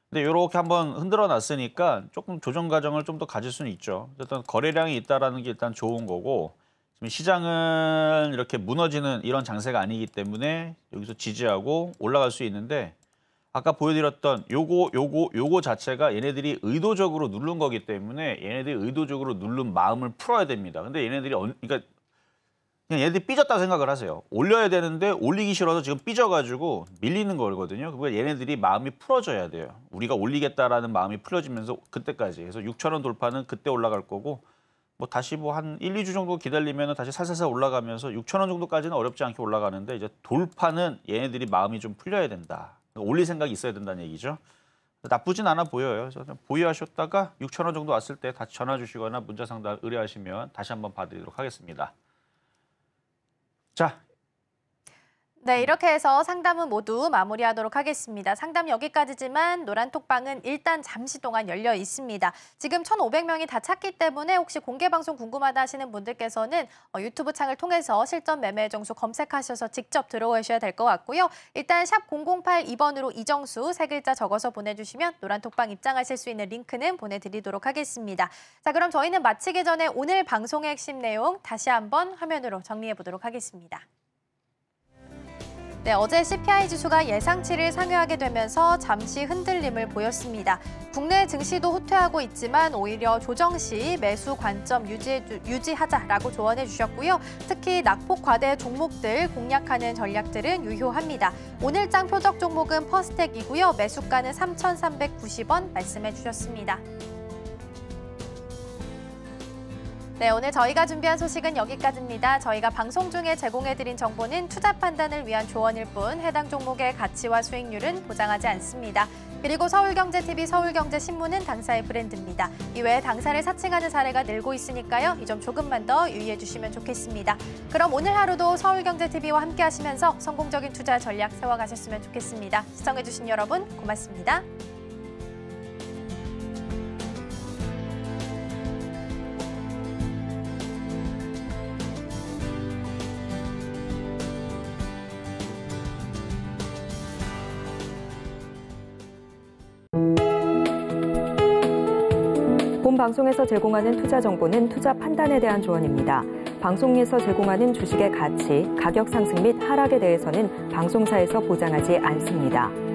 근데 이렇게 한번 흔들어 놨으니까 조금 조정 과정을 좀 더 가질 수는 있죠. 어쨌든 거래량이 있다라는 게 일단 좋은 거고 지금 시장은 이렇게 무너지는 이런 장세가 아니기 때문에 여기서 지지하고 올라갈 수 있는데 아까 보여드렸던 요거 자체가 얘네들이 의도적으로 누른 거기 때문에 얘네들이 의도적으로 누른 마음을 풀어야 됩니다. 근데 얘네들이 그러니까 그냥 얘네들이 삐졌다 생각을 하세요. 올려야 되는데 올리기 싫어서 지금 삐져가지고 밀리는 거거든요. 그러니까 얘네들이 마음이 풀어져야 돼요. 우리가 올리겠다라는 마음이 풀어지면서 그때까지. 그래서 6,000원 돌파는 그때 올라갈 거고 뭐 다시 뭐 한 1, 2주 정도 기다리면 다시 살살살 올라가면서 6,000원 정도까지는 어렵지 않게 올라가는데 이제 돌파는 얘네들이 마음이 좀 풀려야 된다. 올릴 생각이 있어야 된다는 얘기죠. 나쁘진 않아 보여요. 그래서 보유하셨다가 6,000원 정도 왔을 때 다시 전화 주시거나 문자 상담 의뢰하시면 다시 한번 봐드리도록 하겠습니다. 자. 네, 이렇게 해서 상담은 모두 마무리하도록 하겠습니다. 상담 여기까지지만 노란톡방은 일단 잠시 동안 열려 있습니다. 지금 1,500명이 다 찼기 때문에 혹시 공개방송 궁금하다 하시는 분들께서는 유튜브 창을 통해서 실전 매매 정수 검색하셔서 직접 들어오셔야 될 것 같고요. 일단 샵 0082번으로 이정수 3글자 적어서 보내주시면 노란톡방 입장하실 수 있는 링크는 보내드리도록 하겠습니다. 자, 그럼 저희는 마치기 전에 오늘 방송의 핵심 내용 다시 한번 화면으로 정리해 보도록 하겠습니다. 네, 어제 CPI 지수가 예상치를 상회하게 되면서 잠시 흔들림을 보였습니다. 국내 증시도 후퇴하고 있지만 오히려 조정 시 매수 관점 유지하자라고 조언해 주셨고요. 특히 낙폭 과대 종목들 공략하는 전략들은 유효합니다. 오늘장 표적 종목은 퍼스텍이고요. 매수가는 3,390원 말씀해 주셨습니다. 네, 오늘 저희가 준비한 소식은 여기까지입니다. 저희가 방송 중에 제공해드린 정보는 투자 판단을 위한 조언일 뿐 해당 종목의 가치와 수익률은 보장하지 않습니다. 그리고 서울경제TV, 서울경제신문은 당사의 브랜드입니다. 이외에 당사를 사칭하는 사례가 늘고 있으니까요. 이 점 조금만 더 유의해 주시면 좋겠습니다. 그럼 오늘 하루도 서울경제TV와 함께 하시면서 성공적인 투자 전략 세워가셨으면 좋겠습니다. 시청해 주신 여러분 고맙습니다. 본 방송에서 제공하는 투자 정보는 투자 판단에 대한 조언입니다. 방송에서 제공하는 주식의 가치, 가격 상승 및 하락에 대해서는 방송사에서 보장하지 않습니다.